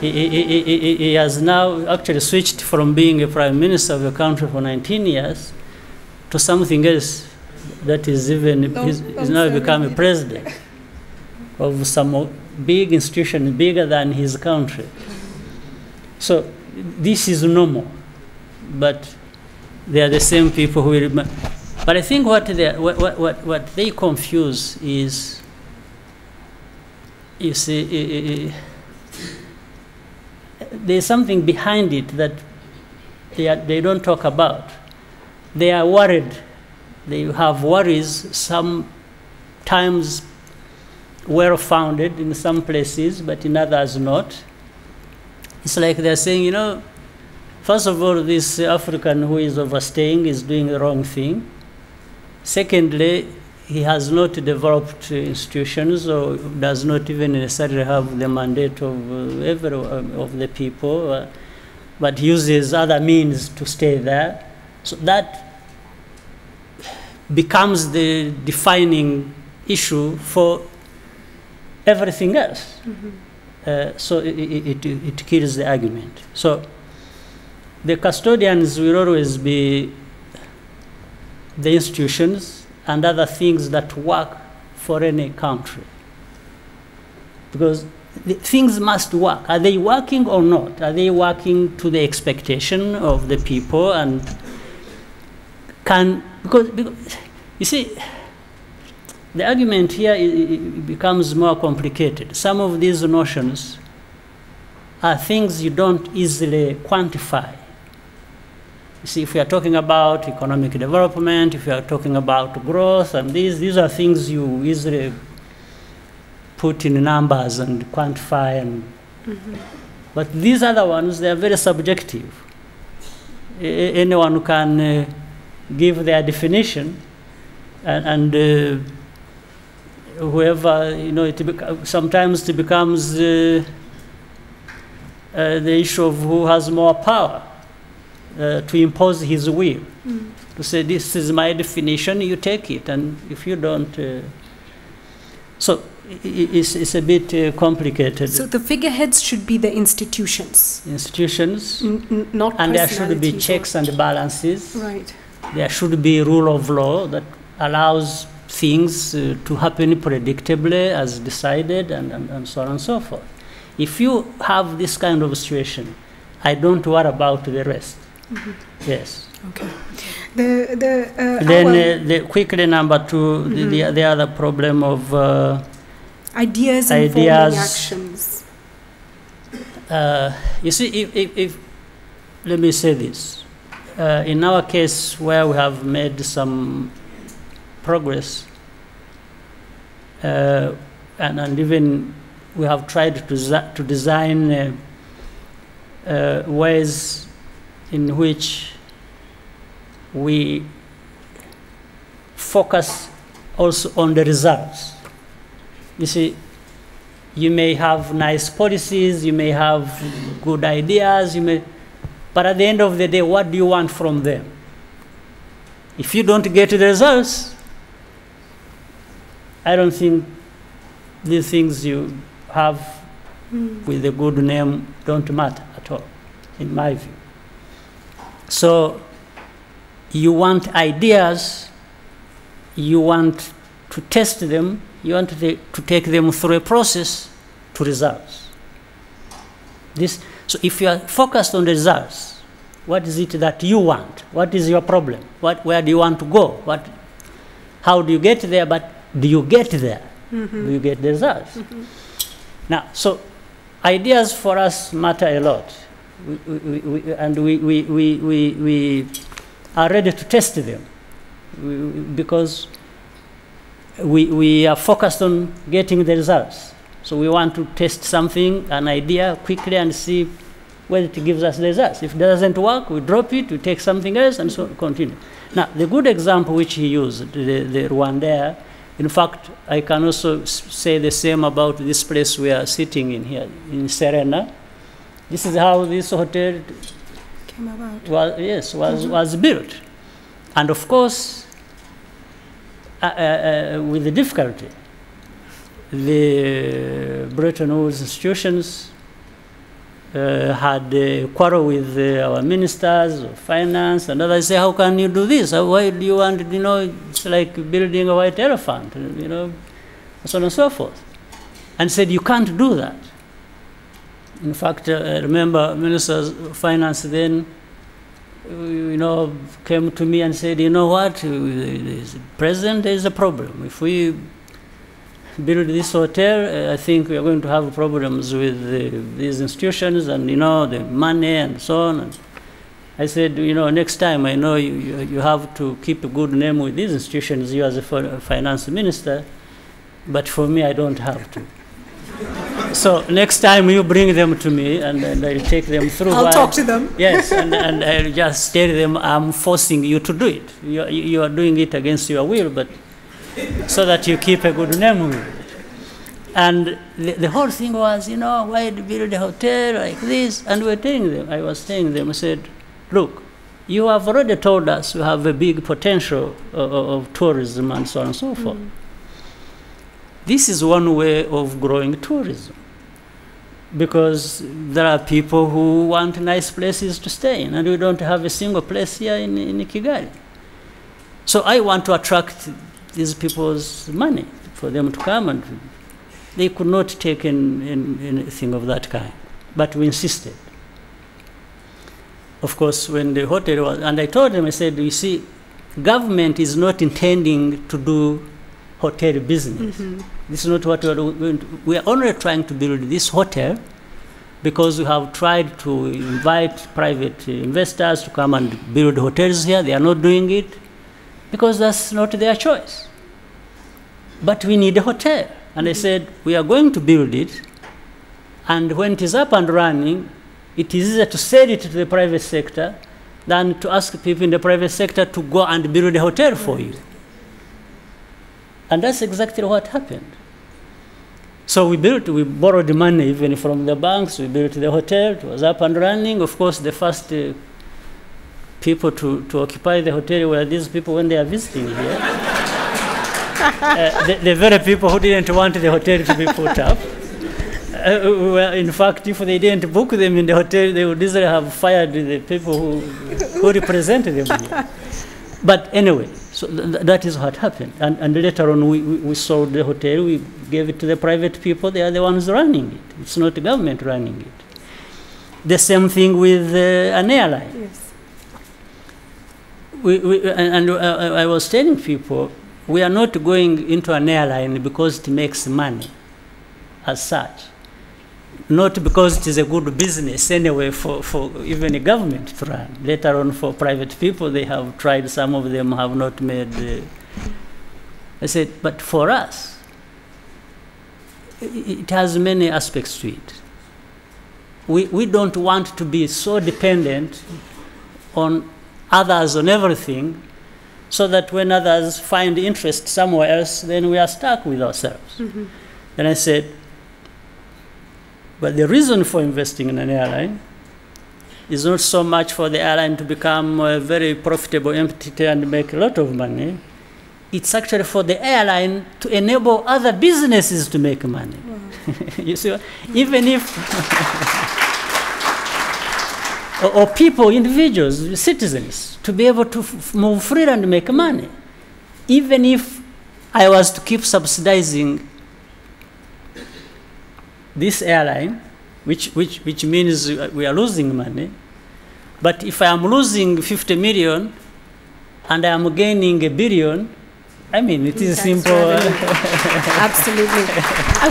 He has now actually switched from being a prime minister of a country for 19 years to something else that is even, he's now become a president of some big institution bigger than his country. So this is normal, but they are the same people who will. But I think what they confuse is, you see, there's something behind it that they don't talk about. They are worried. They have worries, sometimes well-founded in some places, but in others not. It's like they're saying, you know, first of all, this African who is overstaying is doing the wrong thing. Secondly, he has not developed institutions or does not even necessarily have the mandate of the people, but uses other means to stay there. So that becomes the defining issue for everything else. Mm-hmm. So it kills the argument. So the custodians will always be the institutions and other things that work for any country. Because things must work. Are they working or not? Are they working to the expectation of the people? And because you see, the argument here it becomes more complicated. Some of these notions are things you don't easily quantify. You see, if we are talking about economic development, if we are talking about growth, and these are things you easily put in numbers and quantify. And but these other ones, they are very subjective. Anyone can give their definition, and whoever, you know, sometimes it becomes the issue of who has more power to impose his will. To say, this is my definition, you take it, and if you don't... so it's a bit complicated. So the figureheads should be the institutions. Institutions. Not and there should be checks and balances. Right. There should be rule of law that allows things to happen predictably as decided, and so on and so forth. If you have this kind of situation, I don't worry about the rest. Yes. Okay. Then quickly, number two, the other problem of ideas informing actions. You see, if let me say this. In our case, where we have made some progress, and even we have tried to design ways in which we focus also on the results. You see, you may have nice policies, you may have good ideas, but at the end of the day, what do you want from them? If you don't get the results, I don't think these things you have with a good name don't matter at all, in my view. So you want ideas, you want to test them, you want to take them through a process to results. So if you are focused on the results, what is it that you want? What is your problem? Where do you want to go? How do you get there? But do you get there? Do you get the results? Now, so ideas for us matter a lot. We are ready to test them because we are focused on getting the results. So we want to test something, an idea, quickly and see whether it gives us the results. If it doesn't work, we drop it, we take something else, and so continue. Now, the good example which he used, the RwandaAir, in fact, I can also say the same about this place we are sitting in here, in Serena. This is how this hotel came about. Was built. And of course, with the difficulty. The Bretton Woods institutions had a quarrel with our ministers of finance, and others say, how can you do this? Why do you want, it's like building a white elephant, so on and so forth. And said, you can't do that. In fact, I remember ministers of finance then, came to me and said, you know what, President, there is a problem. If we build this hotel, I think we are going to have problems with these institutions and, the money and so on. And I said, next time I know you have to keep a good name with these institutions, you as a finance minister, but for me, I don't have to. So next time you bring them to me and I'll take them through. I'll talk to them. Yes, and I'll just tell them I'm forcing you to do it. You are doing it against your will, but so that you keep a good name with it. And the whole thing was, why build a hotel like this? And I was telling them, I said, look, you have already told us you have a big potential of tourism and so on and so forth. This is one way of growing tourism, because there are people who want nice places to stay in, and we don't have a single place here in Kigali. So I want to attract these people's money for them to come, and they could not take anything of that kind, but we insisted. Of course, when the hotel was, and I told them, I said, you see, government is not intending to do hotel business. This is not what we are doing. We are only trying to build this hotel because we have tried to invite private investors to come and build hotels here. They are not doing it because that's not their choice. But we need a hotel. And I said, we are going to build it, and when it is up and running, it is easier to sell it to the private sector than to ask people in the private sector to go and build a hotel for you. And that's exactly what happened. So we borrowed the money even from the banks, we built the hotel, it was up and running. Of course, the first people to occupy the hotel were these people when they are visiting here. The very people who didn't want the hotel to be put up. Well, in fact, if they didn't book them in the hotel, they would easily have fired the people who represented them here. But anyway, so that is what happened. And later on, we sold the hotel, we gave it to the private people, they are the ones running it. It's not the government running it. The same thing with an airline. Yes. I was telling people, we are not going into an airline because it makes money as such. Not because it is a good business anyway for even a government to run. Later on, for private people, they have tried, some of them have not made. I said, but for us, it has many aspects to it. We don't want to be so dependent on others, on everything, so that when others find interest somewhere else, then we are stuck with ourselves. Then I said, but the reason for investing in an airline is not so much for the airline to become a very profitable entity and make a lot of money. It's actually for the airline to enable other businesses to make money. You see, even if, or people, individuals, citizens, to be able to move freely and make money. Even if I was to keep subsidizing this airline, which means we are losing money, but if I am losing 50 million and I am gaining $1 billion, I mean, it is simple. Absolutely. I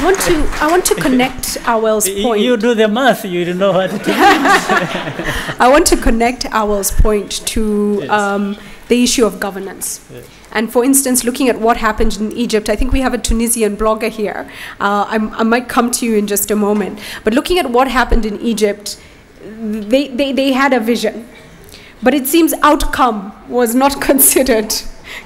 want to connect Awel's point. You do the math, you know what it is. I want to connect Awel's point to the issue of governance. Yes. And for instance, looking at what happened in Egypt, I think we have a Tunisian blogger here. I might come to you in just a moment. But looking at what happened in Egypt, they had a vision. But it seems outcome was not considered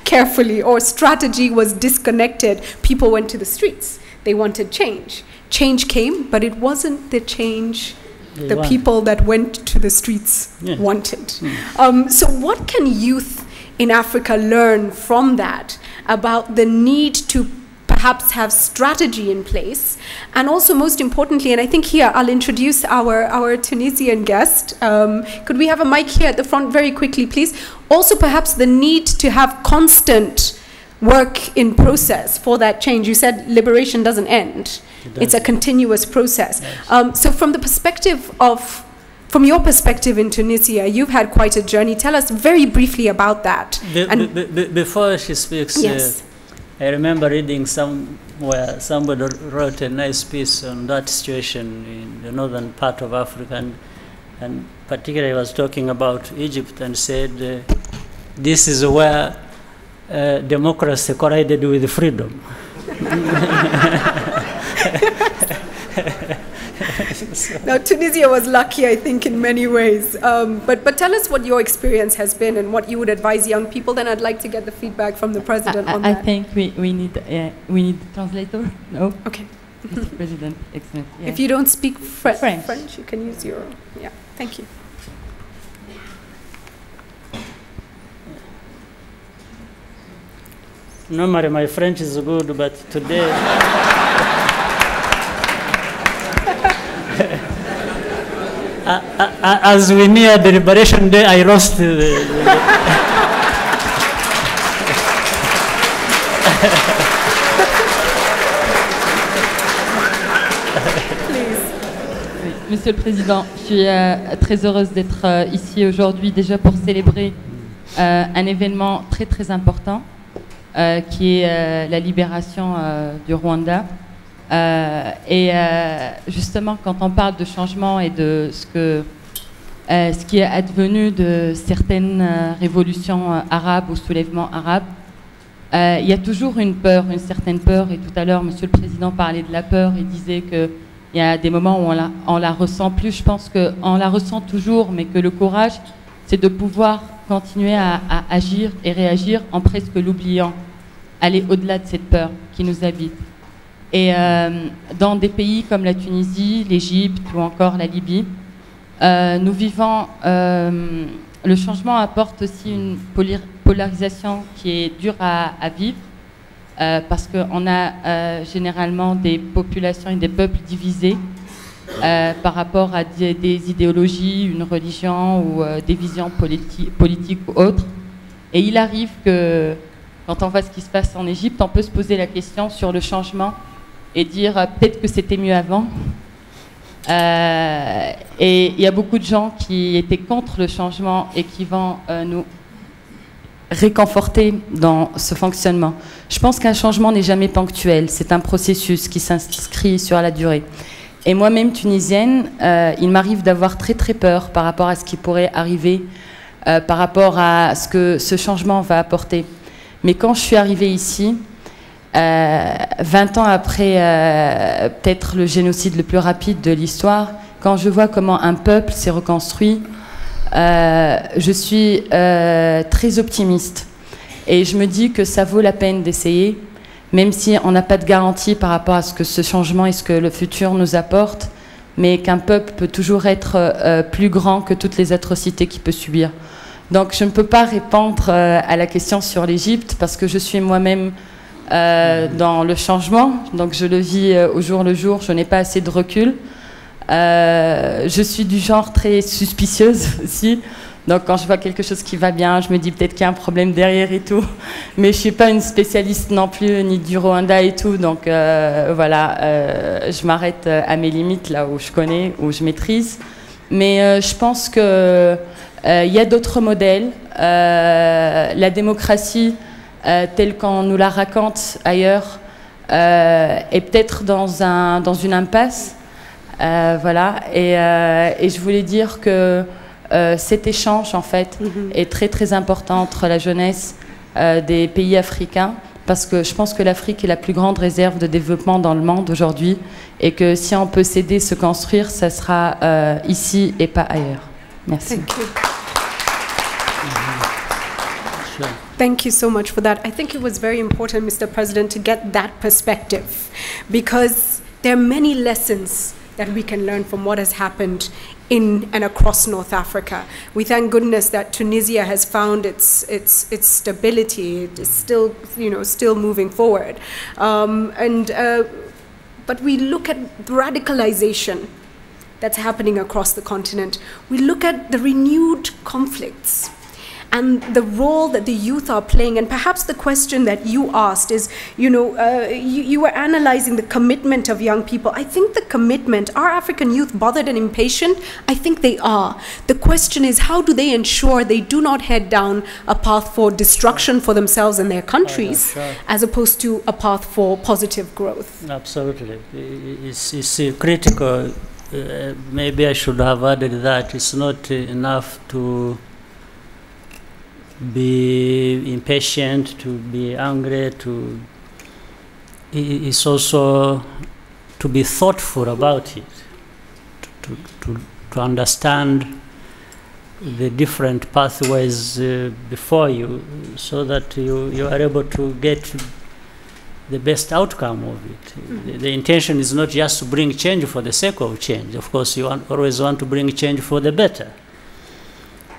carefully, or strategy was disconnected. People went to the streets. They wanted change. Change came, but it wasn't the change the people that went to the streets wanted. So what can youth in Africa learn from that? about the need to perhaps have strategy in place, and also most importantly, and I think here I'll introduce our Tunisian guest. Could we have a mic here at the front very quickly, please? Also perhaps the need to have constant work in process for that change. You said liberation doesn't end. It's a continuous process. Yes. So from the perspective of, from your perspective in Tunisia, you've had quite a journey. Tell us very briefly about that. Before she speaks, yes. I remember reading somewhere somebody wrote a nice piece on that situation in the northern part of Africa, and particularly was talking about Egypt and said, this is where democracy collided with freedom. Now, Tunisia was lucky, I think, in many ways. But tell us what your experience has been and what you would advise young people. Then I'd like to get the feedback from the president on that. I think we need a translator. No. Okay. Mr. President, excellent. Yeah. If you don't speak French, you can use your. Yeah. Thank you. Normally, my French is good, but today. As we near the Liberation Day, I lost Monsieur le Président, je suis très heureuse d'être ici aujourd'hui déjà pour célébrer un événement très très important qui est la libération du Rwanda. Justement, quand on parle de changement et de ce qui est advenu de certaines révolutions arabes ou soulèvements arabes, il y a toujours une peur, une certaine peur. Et tout à l'heure, Monsieur le Président parlait de la peur et disait qu'il y a des moments où on la ressent plus. Je pense qu'on la ressent toujours, mais que le courage, c'est de pouvoir continuer à agir et réagir en presque l'oubliant, aller au-delà de cette peur qui nous habite. Et dans des pays comme la Tunisie, l'Égypte ou encore la Libye, nous vivons, le changement apporte aussi une polarisation qui est dure à vivre, parce qu'on a généralement des populations et des peuples divisés par rapport à des idéologies, une religion ou des visions politiques ou autres. Et il arrive que, quand on voit ce qui se passe en Égypte, on peut se poser la question sur le changement et dire peut-être que c'était mieux avant. Et il y a beaucoup de gens qui étaient contre le changement et qui vont nous réconforter dans ce fonctionnement. Je pense qu'un changement n'est jamais ponctuel, c'est un processus qui s'inscrit sur la durée. Et moi-même tunisienne, il m'arrive d'avoir très très peur par rapport à ce qui pourrait arriver, par rapport à ce que ce changement va apporter. Mais quand je suis arrivée ici, 20 ans après peut-être le génocide le plus rapide de l'histoire, quand je vois comment un peuple s'est reconstruit, je suis très optimiste. Et je me dis que ça vaut la peine d'essayer, même si on n'a pas de garantie par rapport à ce que ce changement et ce que le futur nous apporte, mais qu'un peuple peut toujours être plus grand que toutes les atrocités qu'il peut subir. Donc je ne peux pas répondre à la question sur l'Égypte, parce que je suis moi-même dans le changement, donc je le vis au jour le jour, je n'ai pas assez de recul. Je suis du genre très suspicieuse aussi, donc quand je vois quelque chose qui va bien, je me dis peut-être qu'il y a un problème derrière et tout, mais je ne suis pas une spécialiste non plus, ni du Rwanda et tout, donc voilà, je m'arrête à mes limites là où je connais, où je maîtrise, mais je pense qu'il y a d'autres modèles. La démocratie telle qu'on nous la raconte ailleurs est peut-être dans une impasse. Voilà, et je voulais dire que cet échange en fait est très très important entre la jeunesse des pays africains, parce que je pense que l'Afrique est la plus grande réserve de développement dans le monde aujourd'hui, et que si on peut s'aider, se construire, ça sera ici et pas ailleurs. Merci. Thank you so much for that. I think it was very important, Mr. President, to get that perspective, because there are many lessons that we can learn from what has happened in and across North Africa. We thank goodness that Tunisia has found its stability. It is still, still moving forward. But we look at radicalization that's happening across the continent. We look at the renewed conflicts and the role that the youth are playing. And perhaps the question that you asked is, you were analyzing the commitment of young people. I think the commitment, are African youth bothered and impatient? I think they are. The question is, how do they ensure they do not head down a path for destruction for themselves and their countries, as opposed to a path for positive growth? Absolutely. It's critical. Maybe I should have added that it's not enough to be impatient, to be angry, it's also to be thoughtful about it, to understand the different pathways before you, so that you are able to get the best outcome of it. The intention is not just to bring change for the sake of change. Of course, you always want to bring change for the better.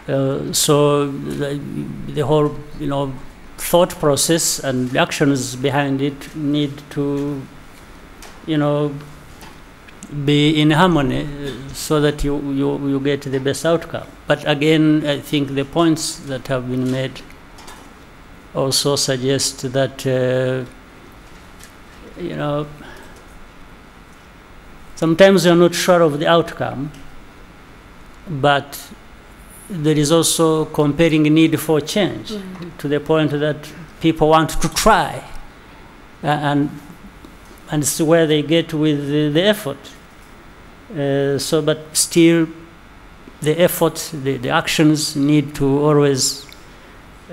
So the whole, thought process and the actions behind it need to, be in harmony, so that you get the best outcome. But again, I think the points that have been made also suggest that, sometimes you're not sure of the outcome, but there is also compelling need for change, to the point that people want to try, and it's where they get with the effort. But still, the effort, the actions need to always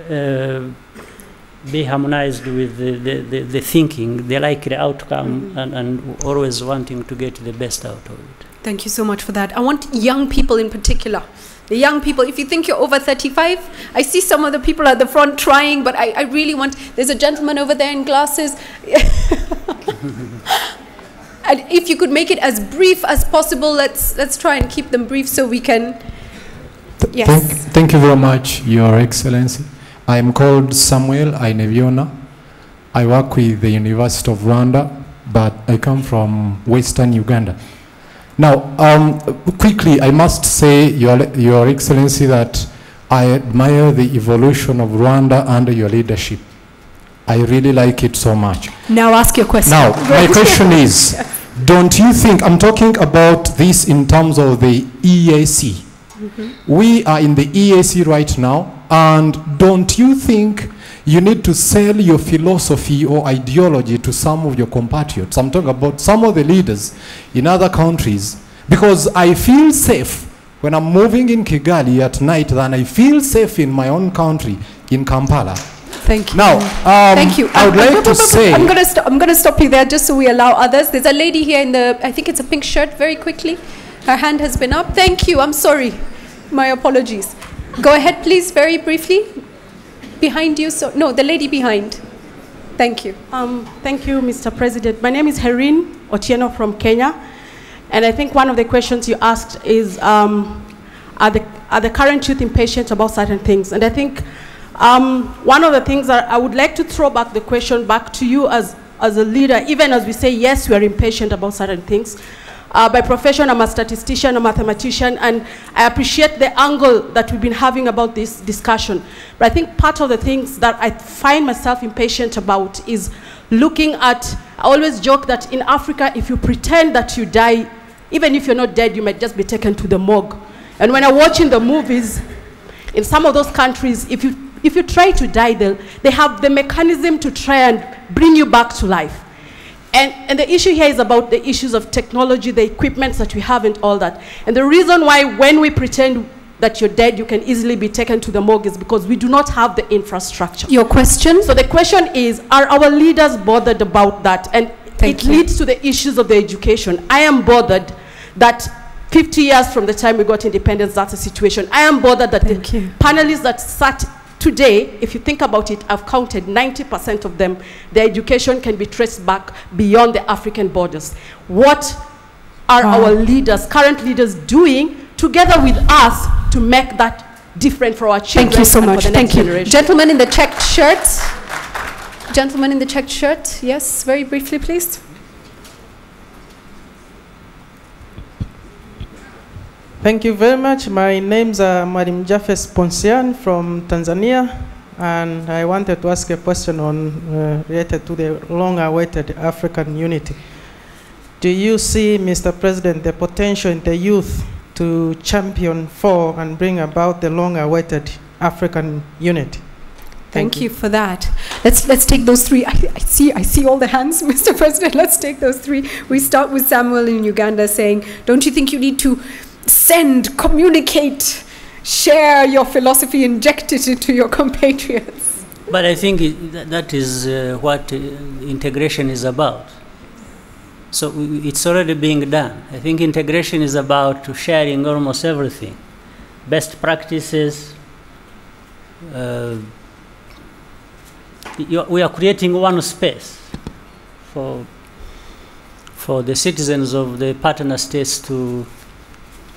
be harmonized with the thinking, the likely outcome, and always wanting to get the best out of it. Thank you so much for that. I want young people in particular. The young people, if you think you're over 35, I see some of the people at the front trying, but I really want, there's a gentleman over there in glasses. And if you could make it as brief as possible, let's try and keep them brief so we can, yes. Thank you very much, Your Excellency. I am called Samuel Aineviona. I work with the University of Rwanda, but I come from Western Uganda. Now, quickly, I must say, Your Excellency, that I admire the evolution of Rwanda under your leadership. I really like it so much. Now ask your question. Now, my question is, don't you think, I'm talking about this in terms of the EAC. We are in the EAC right now, and don't you think you need to sell your philosophy or ideology to some of your compatriots? I'm talking about some of the leaders in other countries, because I feel safe when I'm moving in Kigali at night than I feel safe in my own country, in Kampala. Thank you. Now, thank you. I would like to say... I'm going to stop you there just so we allow others. There's a lady here in the, I think it's a pink shirt, very quickly. Her hand has been up. Thank you. I'm sorry. My apologies. Go ahead, please, very briefly. Behind you. So, no, the lady behind. Thank you. Thank you, Mr. President. My name is Herin Otieno from Kenya. And I think one of the questions you asked is, are the current youth impatient about certain things? And I think one of the things that I would like to throw back the question back to you as a leader, even as we say, yes, we are impatient about certain things. By profession, I'm a statistician, a mathematician, and I appreciate the angle that we've been having about this discussion. But I think part of the things that I find myself impatient about is looking at, I always joke that in Africa, if you pretend that you die, even if you're not dead, you might just be taken to the morgue. And when I'm watching the movies, in some of those countries, if you try to die, they have the mechanism to try and bring you back to life. And the issue here is about the issues of technology, the equipment that we have and all that. And the reason why when we pretend that you're dead, you can easily be taken to the morgue is because we do not have the infrastructure. Your question? So the question is, are our leaders bothered about that? And it leads to the issues of the education. I am bothered that 50 years from the time we got independence, that's the situation. I am bothered that the panelists that sat today, if you think about it, I've counted 90% of them, their education can be traced back beyond the African borders. What are our leaders, current leaders, doing together with us to make that different for our children? Thank you so much. For the next Thank you. generation? Gentleman in the checked shirt. Gentleman in the checked shirt. Yes, very briefly, please. Thank you very much. My name's Marim Jafes Ponsian from Tanzania, and I wanted to ask a question on related to the long-awaited African unity. Do you see, Mr. President, the potential in the youth to champion for and bring about the long-awaited African unity? Thank you for that. Let's take those three. I see all the hands, Mr. President. Let's take those three. We start with Samuel in Uganda saying, don't you think you need to send, communicate, share your philosophy, inject it into your compatriots? But I think that is what integration is about. So it's already being done. I think integration is about sharing almost everything. Best practices. We are creating one space for the citizens of the partner states to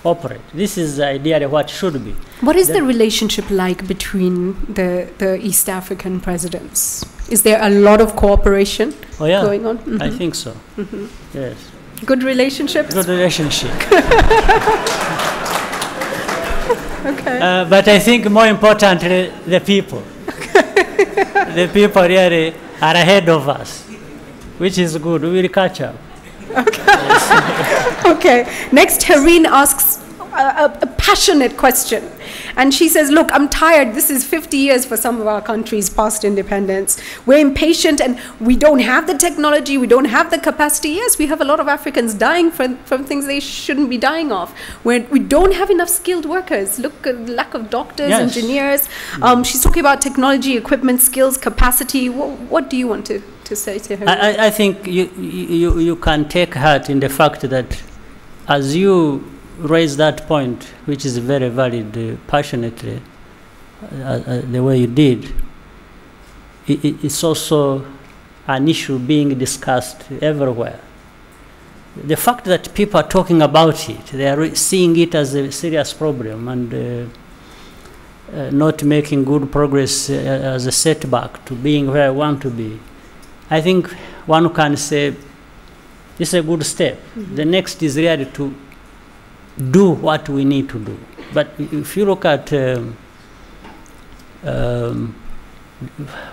operate. This is the idea of what should be. What is the relationship like between the East African presidents? Is there a lot of cooperation going on? I think so. Yes. Good relationships? Good relationship. Okay. But I think more importantly, the people. The people really are ahead of us, which is good. We will catch up. Okay. Okay. Next, Hareen asks a passionate question. And she says, look, I'm tired. This is 50 years for some of our countries past independence. We're impatient and we don't have the technology. We don't have the capacity. Yes, we have a lot of Africans dying from things they shouldn't be dying of. We don't have enough skilled workers. Look at the lack of doctors, engineers. She's talking about technology, equipment, skills, capacity. What do you want to say to her? I think you can take heart in the fact that as you raise that point, which is very valid, passionately, the way you did, it's also an issue being discussed everywhere. The fact that people are talking about it, they are seeing it as a serious problem and not making good progress as a setback to being where I want to be. I think one can say this is a good step. The next is really to do what we need to do. But if you look at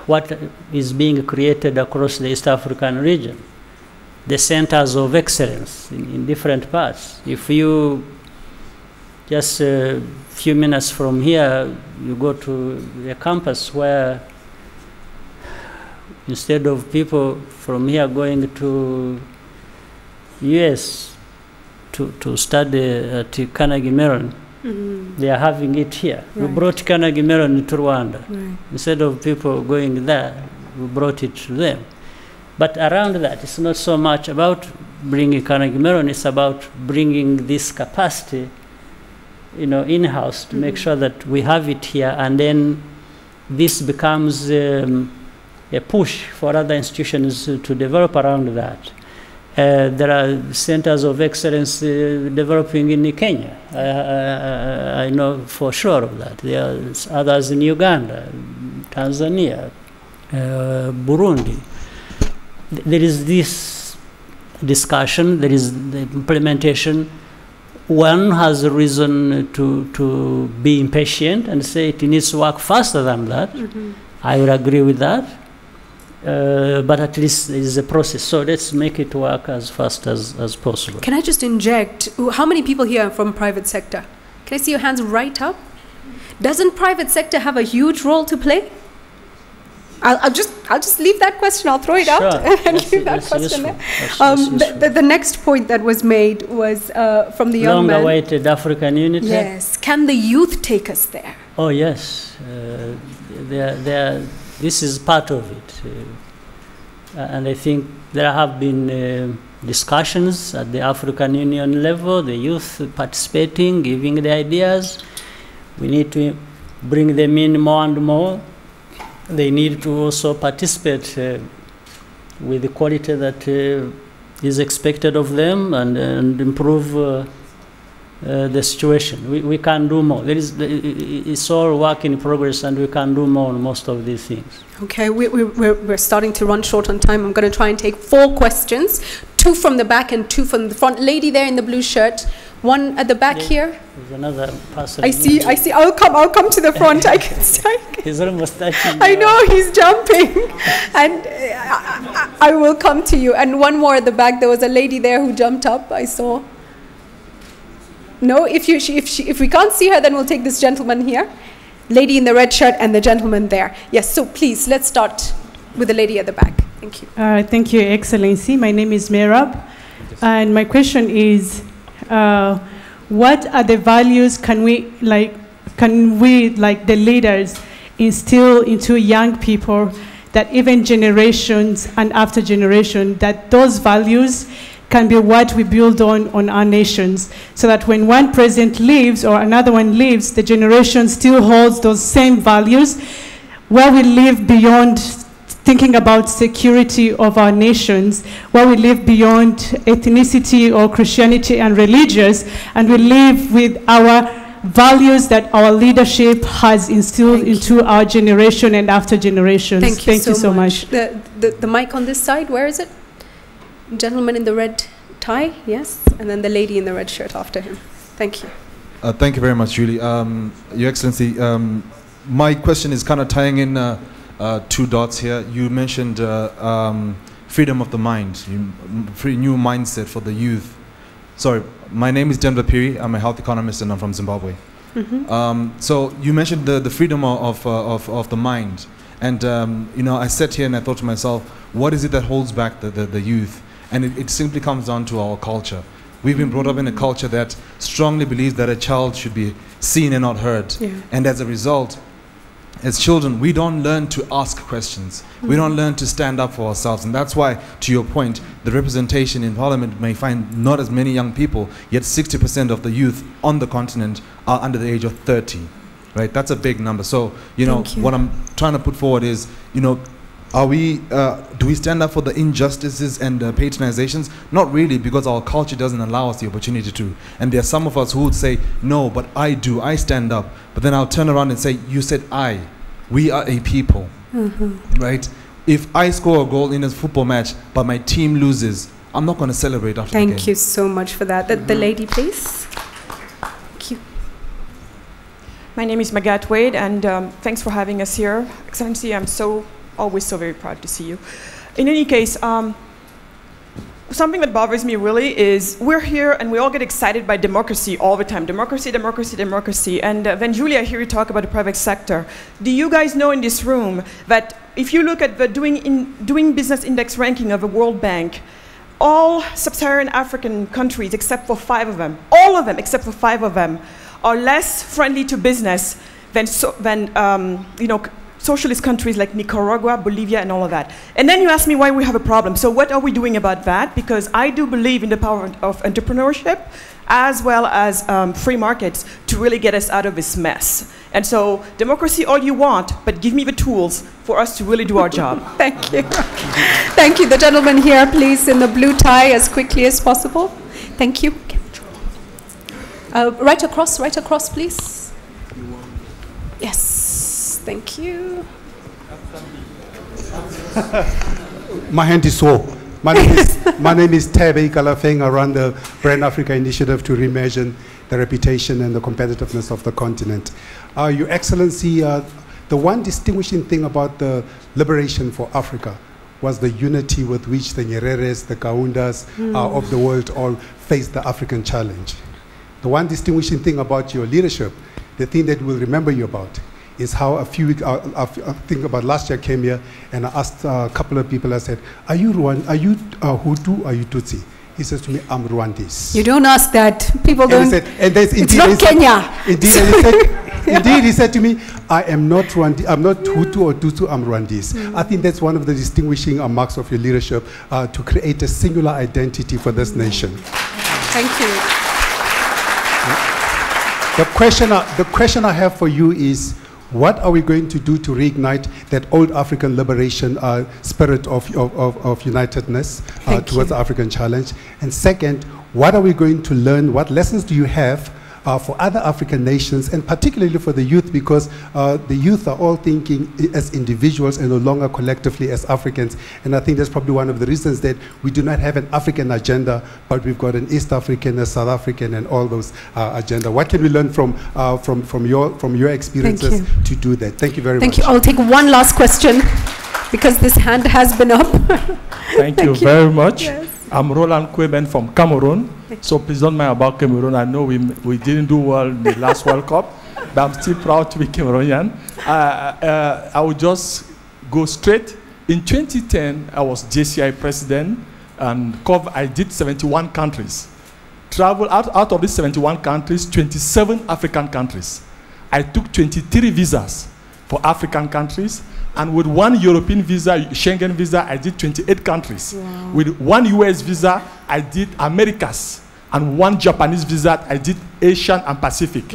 what is being created across the East African region, the centers of excellence in different parts. If you just a few minutes from here, you go to a campus where instead of people from here going to US to study at Carnegie Mellon, they are having it here. Right. We brought Carnegie Mellon to Rwanda. Right. Instead of people going there, we brought it to them. But around that, it's not so much about bringing Carnegie Mellon, it's about bringing this capacity, in-house to make sure that we have it here, and then this becomes a push for other institutions to develop around that. There are centers of excellence developing in Kenya. I know for sure of that. There are others in Uganda, Tanzania, Burundi. There is this discussion, there is the implementation. One has a reason to be impatient and say it needs to work faster than that. I will agree with that. But at least it is a process. So let's make it work as fast as possible. Can I just inject, how many people here are from private sector? Can I see your hands right up? Doesn't private sector have a huge role to play? I'll just leave that question. I'll throw it out and leave that question there. The next point that was made was from the young man. Long-awaited African unity. Yes. Can the youth take us there? Oh yes. This is part of it. And I think there have been discussions at the African Union level, the youth participating, giving the ideas. We need to bring them in more and more. They need to also participate with the quality that is expected of them and improve the situation. We can do more. It's all work in progress, and we can do more on most of these things. Okay, we're starting to run short on time. I'm going to try and take 4 questions, 2 from the back and 2 from the front. Lady there in the blue shirt, one at the back here. There's another person. I see. I'll come to the front. He's almost touching. I know, he's jumping. And I will come to you. And one more at the back. There was a lady there who jumped up, I saw. No, if we can't see her, then we'll take this gentleman here. Lady in the red shirt and the gentleman there. Yes, so please, let's start with the lady at the back. Thank you. Thank you, Excellency. My name is Merab. And my question is, what are the values can we, like the leaders, instill into young people that even generations and after generation, that those values can be what we build on our nations, so that when one president leaves or another one leaves, the generation still holds those same values, where we live beyond thinking about security of our nations, where we live beyond ethnicity or Christianity and religious, and we live with our values that our leadership has instilled into our generation and after generations. Thank you so much. The mic on this side, where is it? Gentleman in the red tie, yes, and then the lady in the red shirt after him. Thank you. Thank you very much, Julie. Your Excellency, my question is kind of tying in 2 dots here. You mentioned freedom of the mind, new mindset for the youth. Sorry, my name is Denver Piri. I'm a health economist and I'm from Zimbabwe. So you mentioned the freedom of the mind. And you know, I sat here and I thought to myself, what is it that holds back the youth? And it simply comes down to our culture. We've been brought up in a culture that strongly believes that a child should be seen and not heard. Yeah. And as a result, as children, we don't learn to ask questions. We don't learn to stand up for ourselves. And that's why, to your point, the representation in Parliament may find not as many young people, yet 60% of the youth on the continent are under the age of 30. Right? That's a big number. So, you know, what I'm trying to put forward is, you know, do we stand up for the injustices and patronizations? Not really, because our culture doesn't allow us the opportunity to. And there are some of us who would say, no, but I do, I stand up. But then I'll turn around and say, you said I. We are a people, right? If I score a goal in a football match, but my team loses, I'm not going to celebrate after the game. Thank you so much for that. The lady, please. Thank you. My name is Magat Wade, and thanks for having us here. Excellency, I'm always so very proud to see you. In any case, something that bothers me really is we're here and we all get excited by democracy all the time. Democracy, democracy, democracy. And then, Julie, I hear you talk about the private sector. Do you guys know in this room that if you look at the doing business index ranking of the World Bank, all sub-Saharan African countries, except for 5 of them, all of them except for 5 of them, are less friendly to business than you know, socialist countries like Nicaragua, Bolivia, and all of that. And then you ask me why we have a problem. So what are we doing about that? Because I do believe in the power of entrepreneurship as well as free markets to really get us out of this mess. And so democracy all you want, but give me the tools for us to really do our job. Thank you. Thank you. The gentleman here, please, in the blue tie, as quickly as possible. Thank you. Right across, please. Yes, thank you. My hand is sore. My name is Tebe Kalafeng. I run the Brand Africa Initiative to reimagine the reputation and the competitiveness of the continent. Your Excellency, the one distinguishing thing about the liberation for Africa was the unity with which the Nyereres, the Kaundas of the world all faced the African challenge. The one distinguishing thing about your leadership, the thing that we'll remember you about, is how a few weeks, I think about last year I came here and I asked a couple of people, I said, are you Hutu, are you Tutsi? He says to me, I'm Rwandese. You don't ask that. People don't. It's not Kenya. Indeed, he said to me, I am not Rwandese, I'm not Hutu or Tutsi, I'm Rwandese. I think that's one of the distinguishing marks of your leadership, to create a singular identity for this nation. Thank you. The question I have for you is, what are we going to do to reignite that old African liberation spirit of unitedness towards the African challenge? And second, what are we going to learn? What lessons do you have for other African nations, and particularly for the youth, because the youth are all thinking as individuals and no longer collectively as Africans. And I think that's probably one of the reasons that we do not have an African agenda, but we've got an East African, a South African, and all those agenda. What can we learn from your experiences to do that? Thank you very much. Thank you. I'll take one last question because this hand has been up. Thank you very much. Yes. I'm Roland Kwibohora from Cameroon. So please don't mind about Cameroon. I know we didn't do well in the last World Cup, but I'm still proud to be Cameroonian. I will just go straight. In 2010, I was JCI president, and I did 71 countries. Travel out of these 71 countries, 27 African countries. I took 23 visas for African countries. And with one European visa, Schengen visa, I did 28 countries. Wow. With one US visa, I did Americas. And one Japanese visa, I did Asian and Pacific.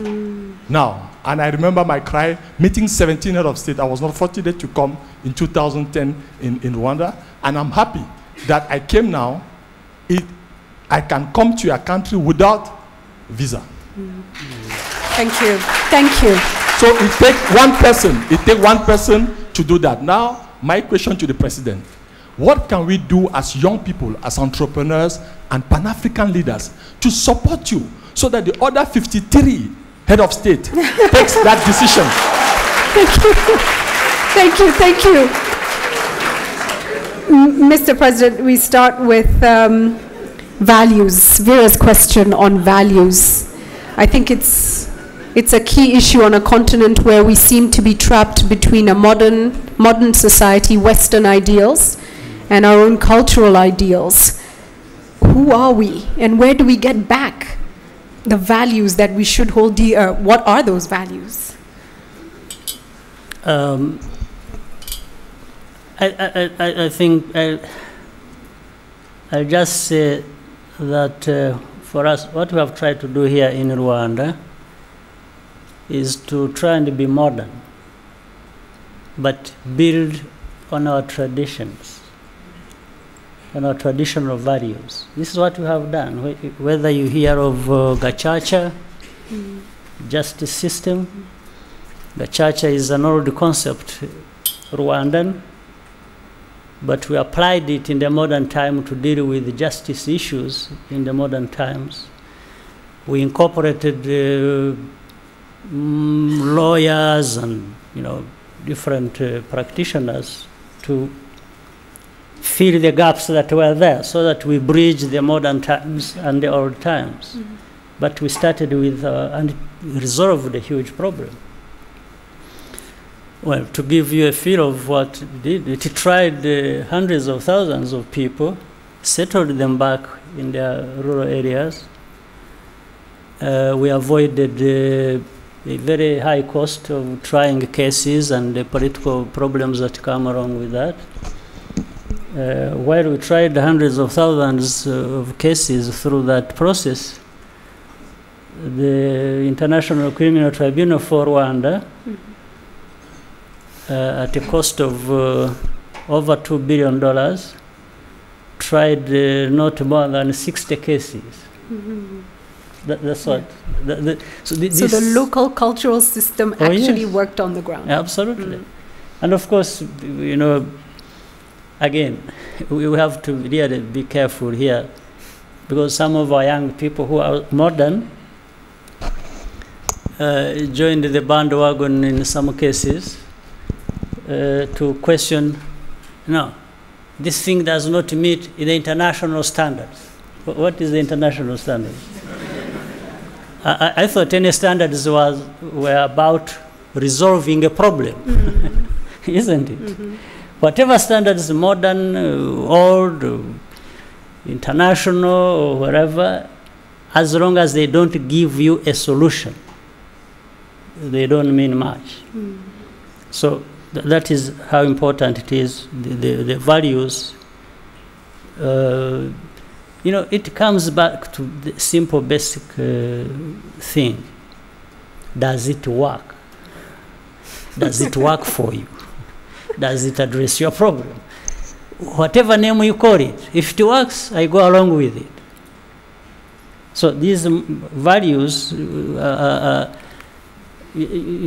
Now, and I remember my cry, meeting 17 head of state. I was not fortunate to come in 2010 in Rwanda. And I'm happy that I came now. I can come to your country without visa. Thank you. Thank you. So it takes one person to do that. Now, my question to the president, what can we do as young people, as entrepreneurs and Pan-African leaders to support you so that the other 53 head of state takes that decision? Thank you. Thank you. Thank you. Mr. President, we start with values. Vera's question on values. I think it's a key issue on a continent where we seem to be trapped between a modern society, Western ideals, and our own cultural ideals. Who are we, and where do we get back the values that we should hold dear? What are those values? I think I'll just say that for us, what we have tried to do here in Rwanda is to try and be modern, but build on our traditions, on our traditional values. This is what we have done. Whether you hear of Gacaca, justice system, Gacaca is an old concept, Rwandan, but we applied it in the modern time to deal with justice issues in the modern times. We incorporated lawyers and different practitioners to fill the gaps that were there, so that we bridge the modern times and the old times. But we started with and resolved a huge problem. Well, to give you a feel of what it did, it tried hundreds of thousands of people, settled them back in their rural areas. We avoided a very high cost of trying cases and the political problems that come along with that. While we tried hundreds of thousands of cases through that process, the International Criminal Tribunal for Rwanda, at a cost of over $2 billion, tried not more than 60 cases. That's what. So the local cultural system actually worked on the ground. Absolutely. And of course, again, we have to really be careful here, because some of our young people who are modern joined the bandwagon in some cases to question, no, this thing does not meet the international standards. What is the international standard? I thought any standards were about resolving a problem, isn't it? Whatever standards, modern, old, international, or whatever, as long as they don't give you a solution, they don't mean much. So that is how important it is, the values. It comes back to the simple, basic thing. Does it work? Does it work for you? Does it address your problem? Whatever name you call it, if it works, I go along with it. So these values,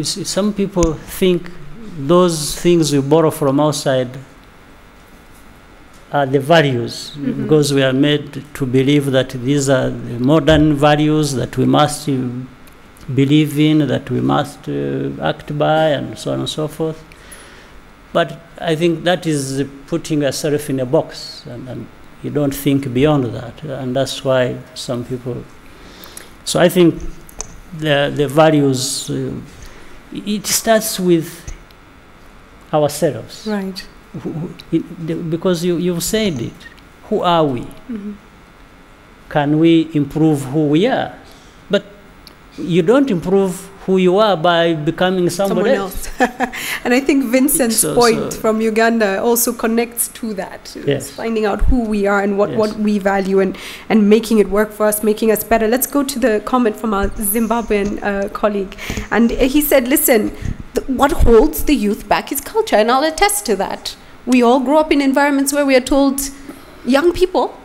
some people think those things we borrow from outside are the values, because we are made to believe that these are the modern values that we must believe in, that we must act by, and so on and so forth. But I think that is putting yourself in a box, and you don't think beyond that, and that's why some people. So I think the values, it starts with ourselves. Right. Because you've said it. Who are we? Can we improve who we are? But you don't improve who you are by becoming somebody else. And I think Vincent's point from Uganda also connects to that. Yes. Finding out who we are and what we value, and making it work for us, making us better. Let's go to the comment from our Zimbabwean colleague. And he said, listen, what holds the youth back is culture, and I'll attest to that. We all grow up in environments where we are told young people,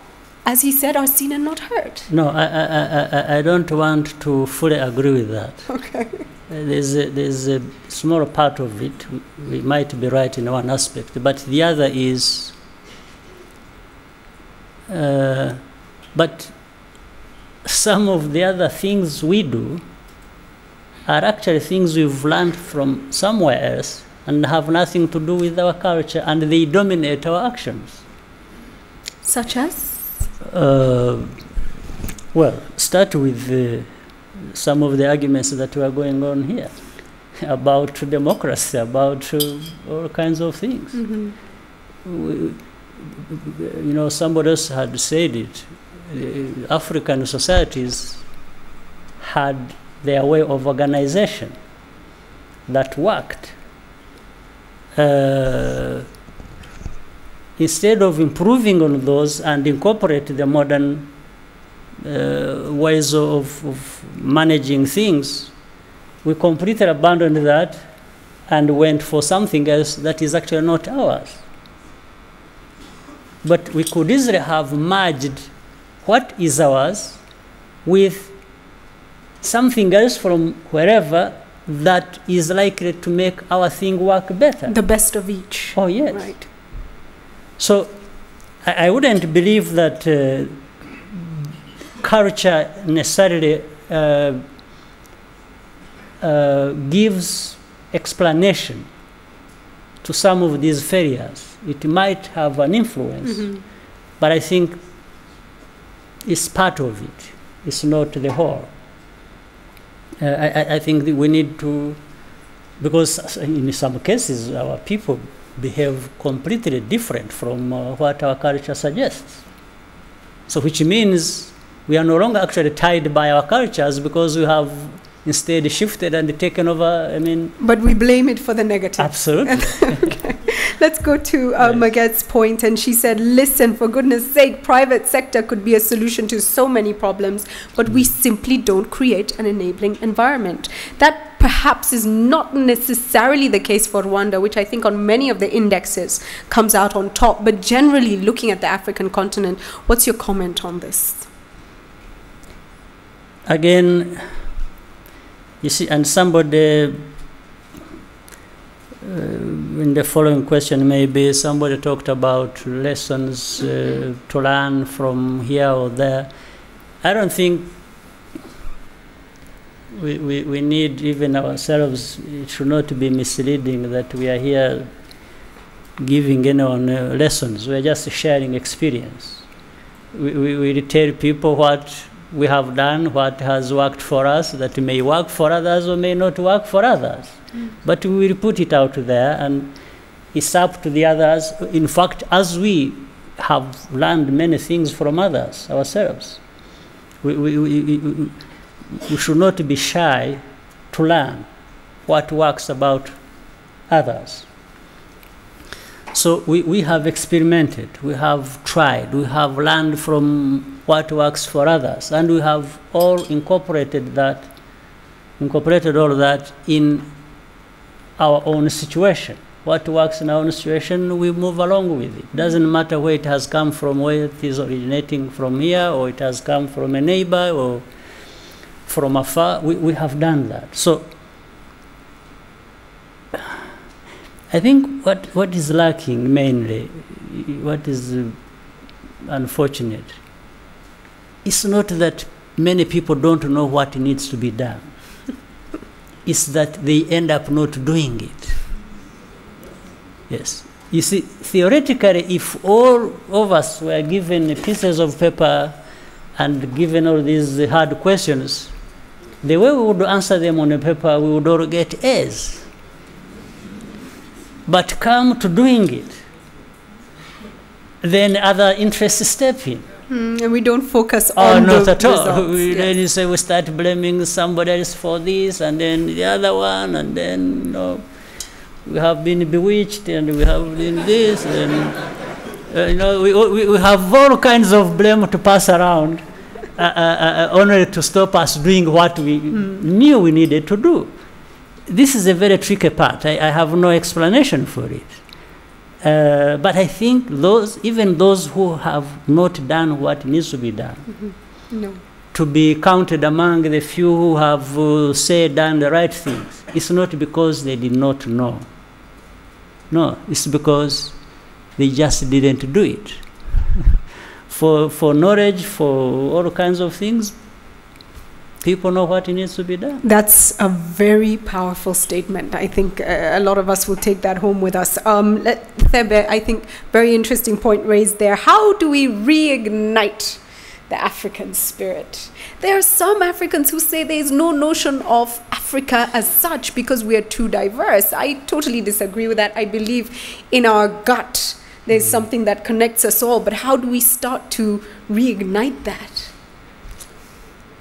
as he said, are seen and not heard. No, I don't want to fully agree with that. Okay. There's a small part of it. We might be right in one aspect, but the other is. But some of the other things we do are actually things we've learned from somewhere else and have nothing to do with our culture, and they dominate our actions. Such as? Well, start with some of the arguments that were going on here about democracy, about all kinds of things. Somebody else had said it. African societies had their way of organization that worked. Instead of improving on those and incorporate the modern ways of managing things, we completely abandoned that and went for something else that is actually not ours. But we could easily have merged what is ours with something else from wherever that is likely to make our thing work better. The best of each. Oh, yes. Right. So I wouldn't believe that culture necessarily gives explanation to some of these failures. It might have an influence, but I think it's part of it. It's not the whole. I think that we need to, because in some cases our people behave completely different from what our culture suggests. So which means we are no longer actually tied by our cultures, because we have instead shifted and taken over, But we blame it for the negative. Absolutely. Okay. Let's go to Maguette's point, and she said, listen, for goodness sake, private sector could be a solution to so many problems, but we simply don't create an enabling environment. That perhaps is not necessarily the case for Rwanda, which I think on many of the indexes comes out on top, but generally looking at the African continent, what's your comment on this? Again, you see, and somebody, in the following question, maybe somebody talked about lessons to learn from here or there. I don't think we need even ourselves, it should not be misleading that we are here giving anyone lessons. We are just sharing experience. We tell people what we have done, what has worked for us, that may work for others or may not work for others. But we will put it out there, and it's up to the others. In fact, as we have learned many things from others ourselves, we should not be shy to learn what works about others. So we have experimented, we have tried, we have learned from what works for others, and we have all incorporated all that in our own situation. What works in our own situation, we move along with it. Doesn't matter where it has come from, where it is originating from here, or it has come from a neighbor, or from afar. We have done that. So I think what is lacking mainly, what is unfortunate, it's not that many people don't know what needs to be done. It's that they end up not doing it. Yes. You see, theoretically, if all of us were given pieces of paper and given all these hard questions, the way we would answer them on the paper, we would all get A's. But come to doing it, then other interests step in. And we don't focus on not the at all. results. Then you say we start blaming somebody else for this, and then the other one, and then we have been bewitched, and we have been this, and we have all kinds of blame to pass around, only to stop us doing what we knew we needed to do. This is a very tricky part. I have no explanation for it. But I think even those who have not done what needs to be done, No. to be counted among the few who have done the right things, it's not because they did not know. No, it's because they just didn't do it. For knowledge, for all kinds of things, people know what needs to be done. That's a very powerful statement. I think a lot of us will take that home with us. Thebe, I think very interesting point raised there. How do we reignite the African spirit? There are some Africans who say there is no notion of Africa as such because we are too diverse. I totally disagree with that. I believe in our gut there's something that connects us all, but how do we start to reignite that?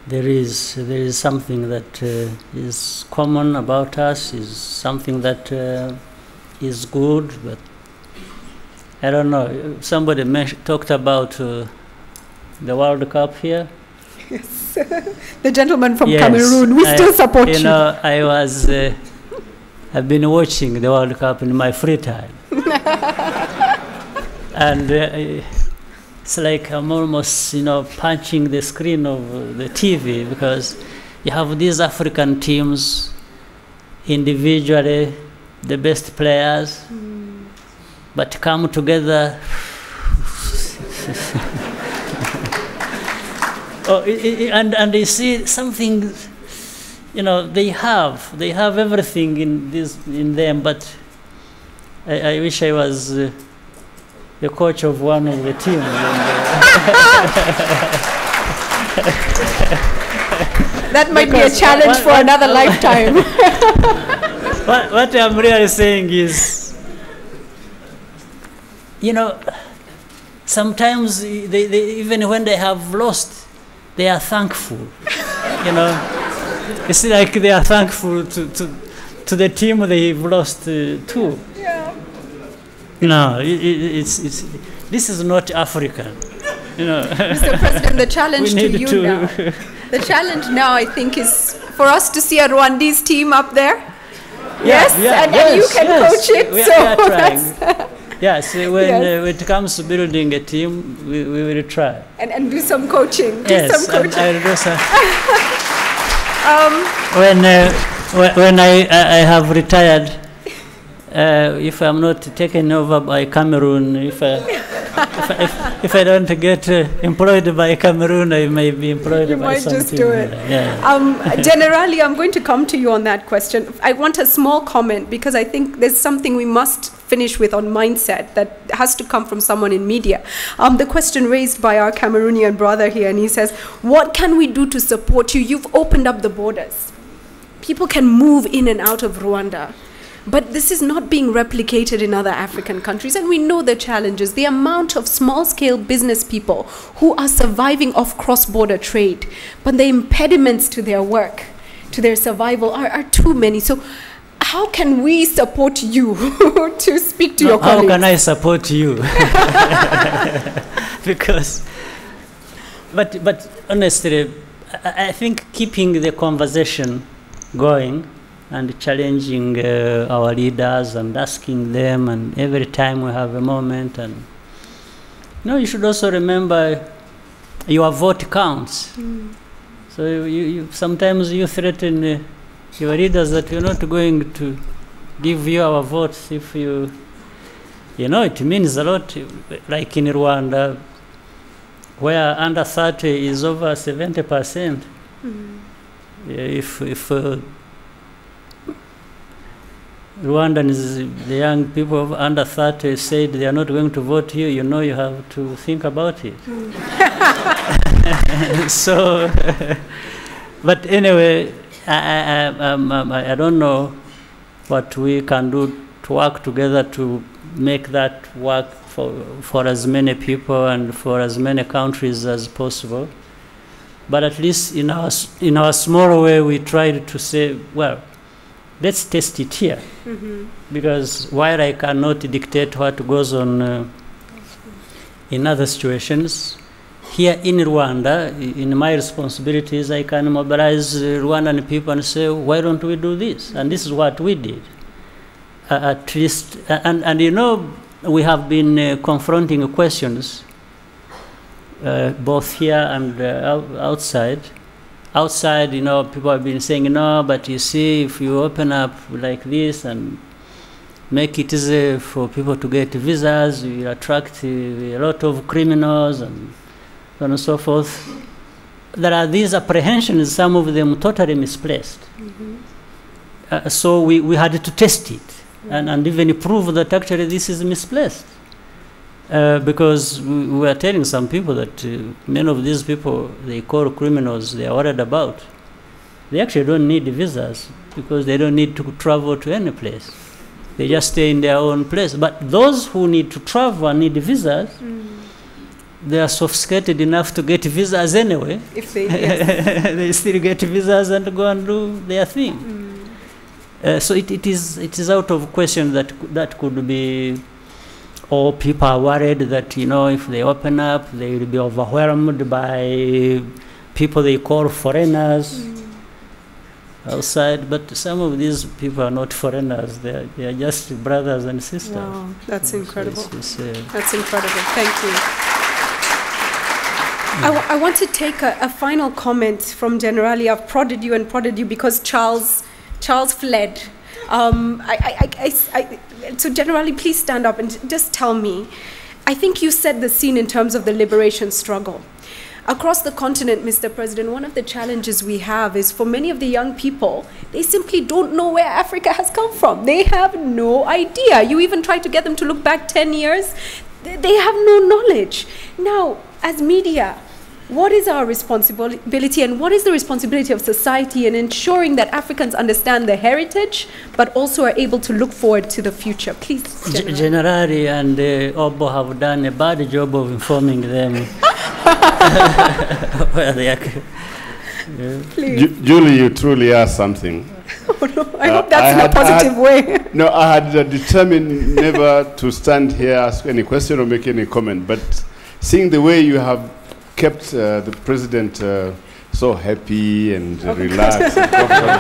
There is something that is common about us, is something that is good, but I don't know. Somebody talked about the World Cup here. Yes, the gentleman from Cameroon. We still support you. I've been watching the World Cup in my free time, and it's like I'm almost, punching the screen of the TV because you have these African teams, individually, the best players, but come together. And you see something, they have everything in them, but I wish I was the coach of one of the teams. That might be a challenge for another lifetime. What I'm really saying is, sometimes they even when they have lost, they are thankful. It's like they are thankful to the team they've lost to. This is not African. Mr. President, the challenge to you now. The challenge now, I think, is for us to see a Rwandese team up there. Yes, and you can coach it. We are trying. Yes, when it comes to building a team, we will try. And do some coaching. Yes, I'll do some. When I have retired, if I'm not taken over by Cameroon, if I don't get employed by Cameroon, I may be employed by something. You might just do it. Generally, I'm going to come to you on that question. I want a small comment because I think there's something we must finish with on mindset that has to come from someone in media. The question raised by our Cameroonian brother here, and he says, what can we do to support you? You've opened up the borders. People can move in and out of Rwanda. But this is not being replicated in other African countries, and we know the challenges. The amount of small-scale business people who are surviving off cross-border trade, but the impediments to their work, to their survival are too many. So how can we support you to speak to your colleagues? How can I support you? But honestly, I think keeping the conversation going and challenging our leaders and asking them, and every time we have a moment. And you should also remember your vote counts. So sometimes you threaten your leaders that you're not going to give you our votes if you it means a lot. Like in Rwanda, where under 30 is over 70%. If Rwandans, the young people of under 30 said they are not going to vote you, you have to think about it. So, but anyway, I don't know what we can do to work together to make that work for as many people and for as many countries as possible. But at least in our small way, we tried to say, well, let's test it here. Because while I cannot dictate what goes on in other situations, here in Rwanda, in my responsibilities, I can mobilize Rwandan people and say, why don't we do this? And this is what we did. At least, and we have been confronting questions both here and outside. Outside, people have been saying, no, but you see, if you open up like this and make it easy for people to get visas, you attract a lot of criminals and so on and so forth. There are these apprehensions, some of them totally misplaced. So we had to test it and even prove that actually this is misplaced. Because we were telling some people that many of these people they call criminals, they are worried about. They actually don't need visas because they don't need to travel to any place. They just stay in their own place. But those who need to travel and need visas, they are sophisticated enough to get visas anyway. If they, yes. They still get visas and go and do their thing. So it is out of question that could be. Or people are worried that, if they open up, they will be overwhelmed by people they call foreigners outside. But some of these people are not foreigners. They are just brothers and sisters. Wow, that's incredible. That's incredible. Thank you. I want to take a final comment from Generali. I've prodded you because Charles fled. So Generali, please stand up and just tell me. I think you set the scene in terms of the liberation struggle. Across the continent, Mr. President, one of the challenges we have is for many of the young people, they simply don't know where Africa has come from. They have no idea. You even try to get them to look back 10 years. They have no knowledge. Now, as media, what is our responsibility and what is the responsibility of society in ensuring that Africans understand the heritage but also are able to look forward to the future? Please, Generali and Obo have done a bad job of informing them where they are. Julie, you truly are something. Oh, no, I hope that's in a positive way. No, I had determined never to stand here, ask any question or make any comment, but seeing the way you have kept the president so happy and relaxed and comfortable.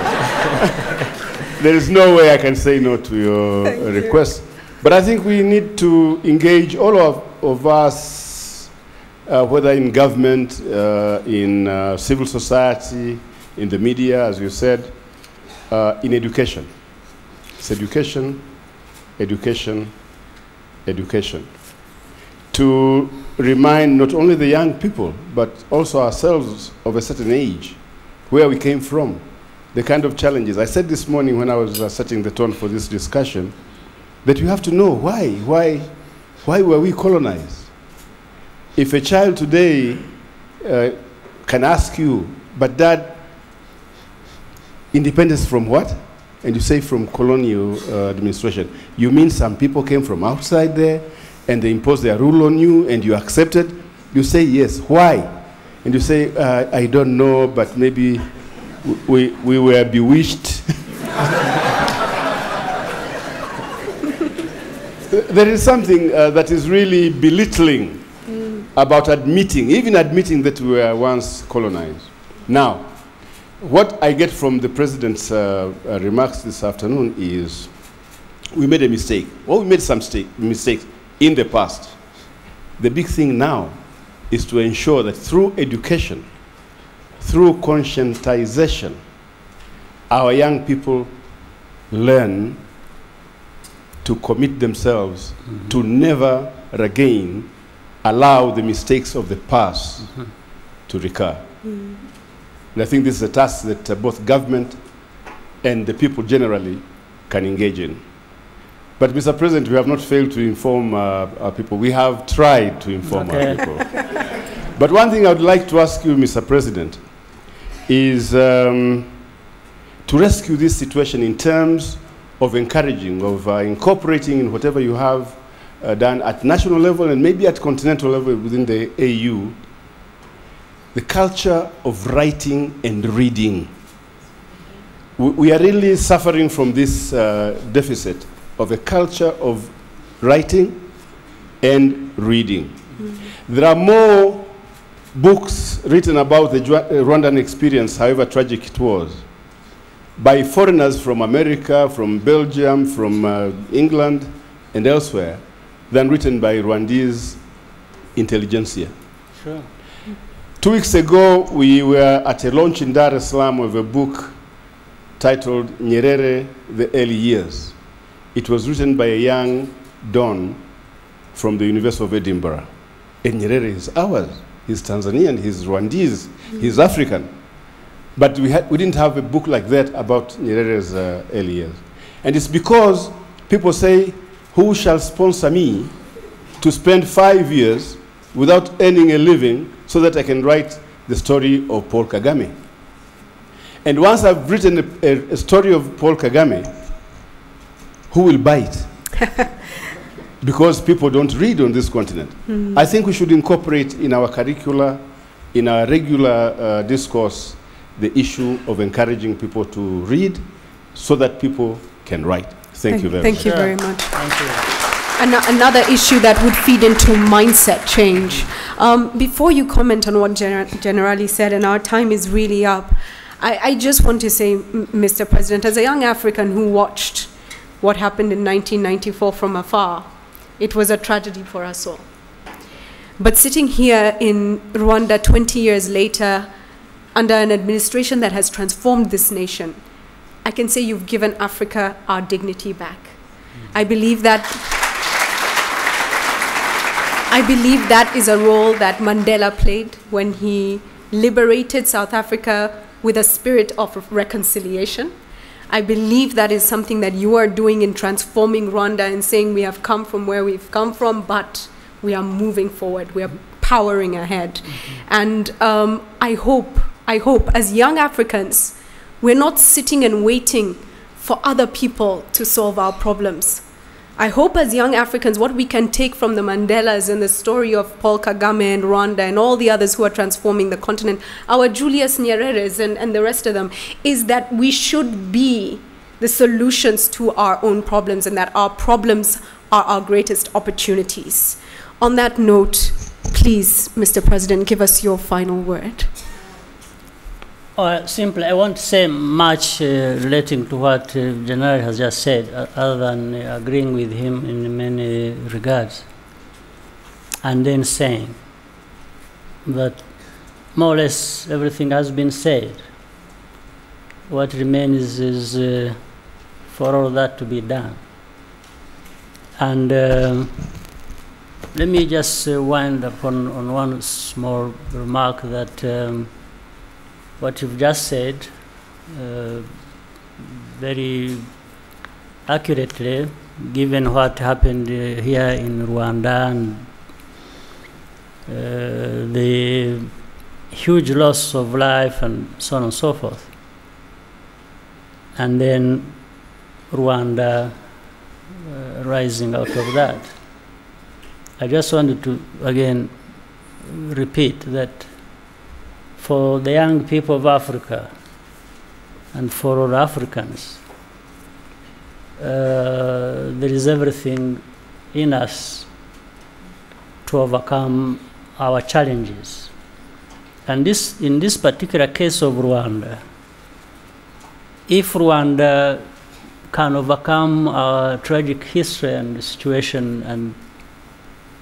There is no way I can say no to your request. But I think we need to engage all of us, whether in government, in civil society, in the media, as you said, in education. It's education, education, education. To remind not only the young people, but also ourselves of a certain age, where we came from, the kind of challenges. I said this morning when I was setting the tone for this discussion, that you have to know why were we colonized? If a child today can ask you, but Dad, independence from what? And you say from colonial administration. You mean some people came from outside there and they imposed their rule on you and you accepted? You say yes. Why? And you say, I don't know, but maybe we were bewitched. There is something that is really belittling about admitting, even admitting that we were once colonized. Now, what I get from the President's remarks this afternoon is we made a mistake. Well, we made some mistakes in the past. The big thing now is to ensure that through education, through conscientization, our young people learn to commit themselves to never again allow the mistakes of the past to recur. And I think this is a task that both government and the people generally can engage in. But Mr. President, we have not failed to inform our people. We have tried to inform our people. But one thing I would like to ask you, Mr. President, is to rescue this situation in terms of encouraging, of incorporating in whatever you have done at national level and maybe at continental level within the AU, the culture of writing and reading. We are really suffering from this deficit of a culture of writing and reading. There are more books written about the Rwandan experience, however tragic it was, by foreigners from America, from Belgium, from England, and elsewhere, than written by Rwandese intelligentsia. Sure. 2 weeks ago, we were at a launch in Dar es Salaam of a book titled Nyerere, The Early Years. It was written by a young Don from the University of Edinburgh. And Nyerere is ours. He's Tanzanian, he's Rwandese, he's African. But we didn't have a book like that about Nyerere's early years. And it's because people say, who shall sponsor me to spend 5 years without earning a living so that I can write the story of Paul Kagame? And once I've written a story of Paul Kagame, who will buy it? Because people don't read on this continent. I think we should incorporate in our curricula, in our regular discourse, the issue of encouraging people to read so that people can write. Thank you very much. Thank you very much. Thank you. Another issue that would feed into mindset change. Before you comment on what Generali said, and our time is really up, I just want to say, Mr. President, as a young African who watched what happened in 1994 from afar, it was a tragedy for us all. But sitting here in Rwanda 20 years later, under an administration that has transformed this nation, I can say you've given Africa our dignity back. I believe that is a role that Mandela played when he liberated South Africa with a spirit of reconciliation. I believe that is something that you are doing in transforming Rwanda and saying we have come from where we've come from, but we are moving forward, we are powering ahead. And I hope as young Africans, we're not sitting and waiting for other people to solve our problems. I hope as young Africans, what we can take from the Mandelas and the story of Paul Kagame and Rwanda and all the others who are transforming the continent, our Julius Nyereres and the rest of them, is that we should be the solutions to our own problems and that our problems are our greatest opportunities. On that note, please, Mr. President, give us your final word. Simply, I won't say much relating to what General has just said, other than agreeing with him in many regards, and then saying that more or less everything has been said. What remains is for all that to be done. And let me just wind up on one small remark that what you've just said very accurately, given what happened here in Rwanda and the huge loss of life and so on and so forth. And then Rwanda rising out of that. I just wanted to again repeat that for the young people of Africa and for all Africans, there is everything in us to overcome our challenges. And in this particular case of Rwanda, if Rwanda can overcome our tragic history and situation and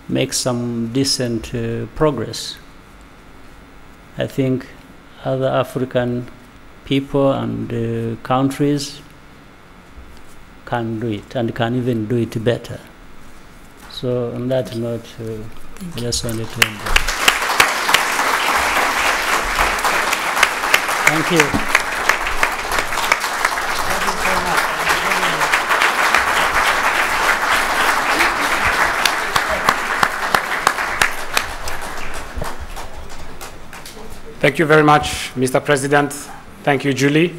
make some decent progress, I think other African people and countries can do it, and can even do it better. So on that note, I just wanted to end. Thank you. Thank you very much, Mr. President. Thank you, Julie.